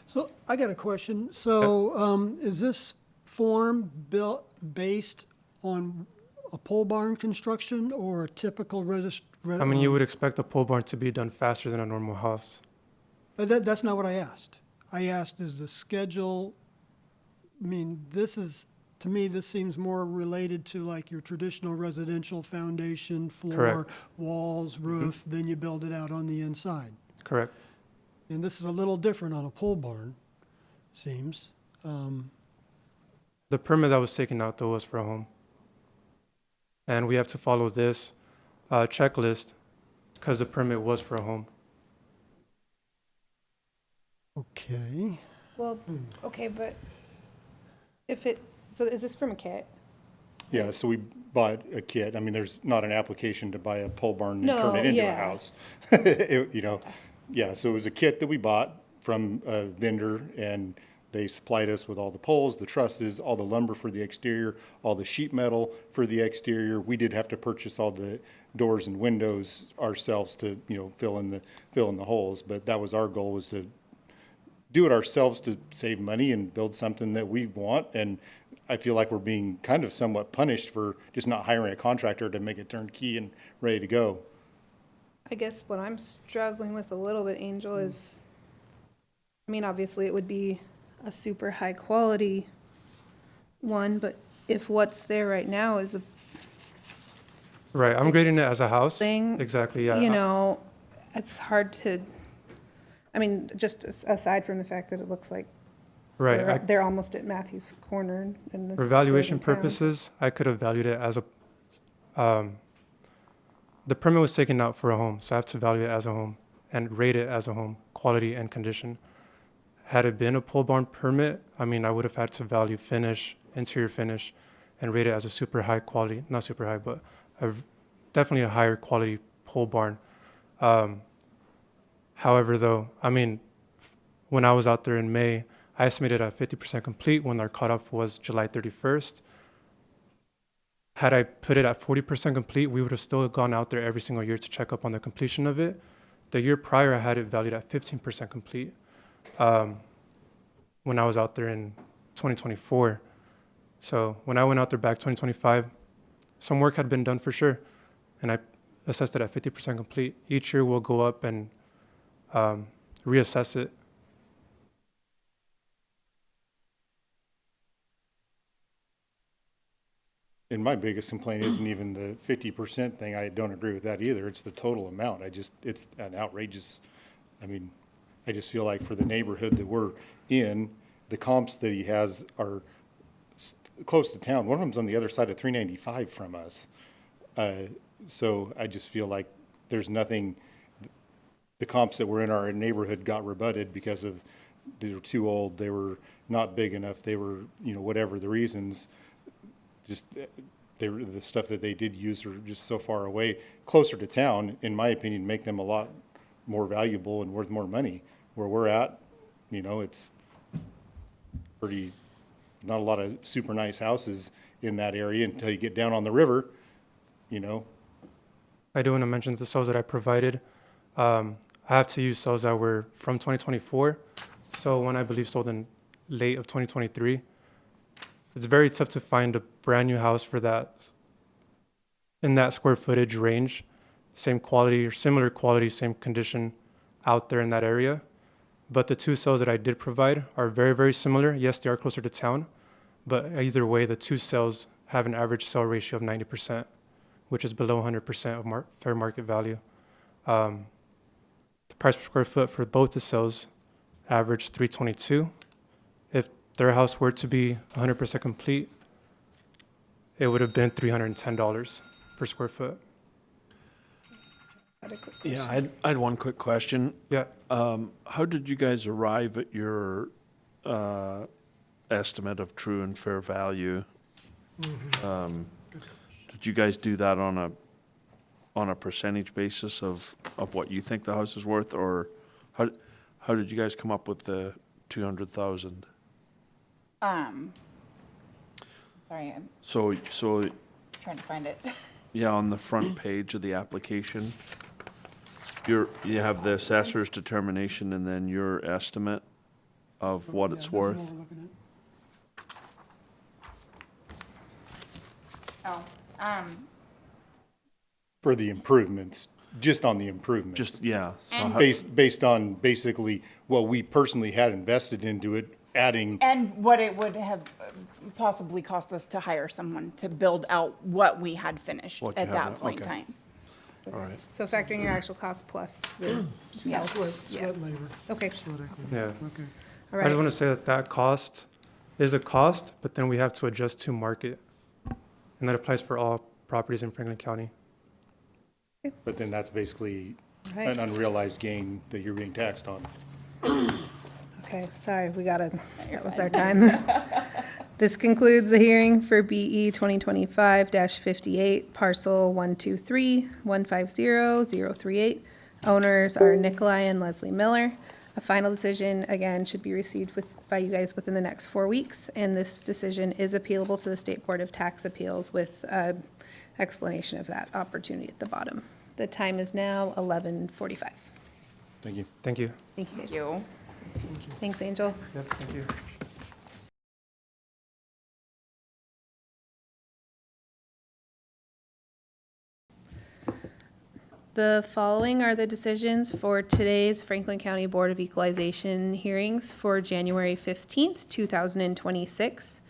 So I got a question. So is this form built based on a pole barn construction or a typical I mean, you would expect a pole barn to be done faster than a normal house. That's not what I asked. I asked, is the schedule, I mean, to me, this seems more related to like your traditional residential foundation, floor, Correct. walls, roof, then you build it out on the inside. Correct. And this is a little different on a pole barn, seems. The permit that was taken out though was for a home. And we have to follow this checklist because the permit was for a home. Okay. Well, okay, but so is this from a kit? yeah, so we bought a kit. I mean, there's not an application to buy a pole barn and No, turn it into a yeah. house. You know, yeah, so it was a kit that we bought from a vendor, and they supplied us with all the poles, the trusses, all the lumber for the exterior, all the sheet metal for the exterior. We did have to purchase all the doors and windows ourselves to, you know, fill in the holes, but that was our goal, was to do it ourselves to save money and build something that we want. And I feel like we're being kind of somewhat punished for just not hiring a contractor to make it turnkey and ready to go. I guess what I'm struggling with a little bit, Angel, is, I mean, obviously it would be a super high quality one, but if what's there right now is a Right, I'm grading it as a house. thing. Exactly, yeah. You know, it's hard to, I mean, just aside from the fact that it looks like Right, they're almost at Matthews Corner in this. for valuation certain town. purposes, I could have valued it as a, the permit was taken out for a home, so I have to value it as a home and rate it as a home, quality and condition. Had it been a pole barn permit, I mean, I would have had to value finish, interior finish, and rate it as a super high quality, not super high, but definitely a higher quality pole barn. However, though, I mean, when I was out there in May, I estimated at 50% complete when our cutoff was July 31st. Had I put it at 40% complete, we would have still gone out there every single year to check up on the completion of it. The year prior, I had it valued at 15% complete when I was out there in 2024. So when I went out there back 2025, some work had been done for sure, and I assessed it at 50% complete. Each year we'll go up and reassess it. And my biggest complaint isn't even the 50% thing. I don't agree with that either. It's the total amount. It's an outrageous, I mean, I just feel like for the neighborhood that we're in, the comps that he has are close to town. One of them's on the other side of 395 from us. So I just feel like there's nothing, the comps that were in our neighborhood got rebutted because of they were too old, they were not big enough, they were, whatever the reasons. Just the stuff that they did use are just so far away, closer to town, in my opinion, make them a lot more valuable and worth more money. Where we're at, it's pretty, not a lot of super nice houses in that area until you get down on the river, I do want to mention the cells that I provided. I have to use cells that were from 2024. So one I believe sold in late of 2023. It's very tough to find a brand new house for that, in that square footage range, same quality or similar quality, same condition out there in that area. But the two cells that I did provide are very, very similar. Yes, they are closer to town, but either way, the two cells have an average sale ratio of 90%, which is below 100% of fair market value. The price per square foot for both the cells averaged $322. If their house were to be 100% complete, it would have been $310 per square foot. Yeah, I had one quick question. Yeah. How did you guys arrive at your estimate of true and fair value? Did you guys do that on a percentage basis of what you think the house is worth, or how did you guys come up with the 200,000? Sorry, I'm So trying to find it. yeah, on the front page of the application, you have the assessor's determination and then your estimate of what Yeah, it's this is what worth. we're looking at. for the improvements, just on the improvements. Just, yeah. So And how- Based on basically what we personally had invested into it, adding, And what it would have possibly cost us to hire someone to build out what we had finished What you at have that now, point in okay. time. all right. So factoring your actual cost plus the cell. Sweat labor, Okay, sweat equity. Yeah. Okay. all I just right. want to say that cost is a cost, but then we have to adjust to market. And that applies for all properties in Franklin County. but then that's basically Right. an unrealized gain that you're being taxed on. Okay, sorry, that was our time. This concludes the hearing for BE 2025-58, parcel 123-150-038. Owners are Nikolai and Leslie Miller. A final decision, again, should be received by you guys within the next 4 weeks, and this decision is appealable to the State Board of Tax Appeals with explanation of that opportunity at the bottom. The time is now 11:45. Thank you. Thank you. Thank you guys. Thank you. Thanks, Angel. Yep, thank you. The following are the decisions for today's Franklin County Board of Equalization hearings for January 15th, 2026.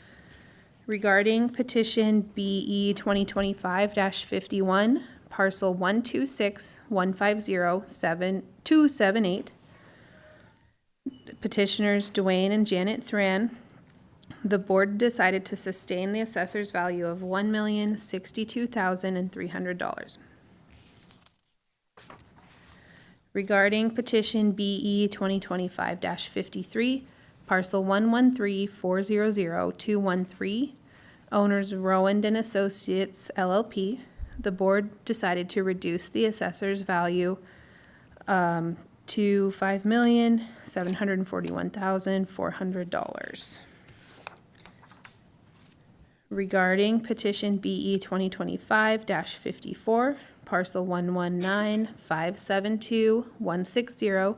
Regarding petition BE 2025-51, parcel 126-150-7278, petitioners Dwayne and Janet Thran, the board decided to sustain the assessor's value of $1,062,300. Regarding petition BE 2025-53, parcel 113-400-213, owners Rowand and Associates LLP, the board decided to reduce the assessor's value to $5,741,400. Regarding petition BE 2025-54, parcel 119-572-160,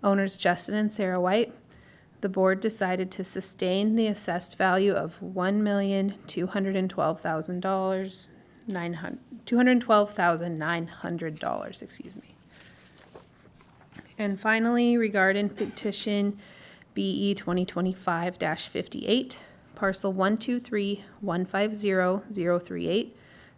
owners Justin and Sarah White, the board decided to sustain the assessed value of $212,900, excuse me. And finally, regarding petition BE 2025-58, parcel 123-150-038,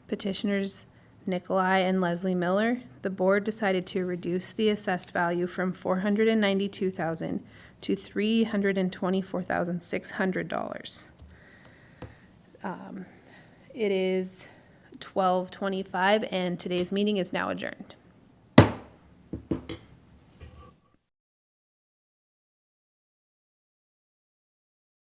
petitioners Nikolai and Leslie Miller, the board decided to reduce the assessed value from $492,000 to $324,600. It is 12:25 and today's meeting is now adjourned.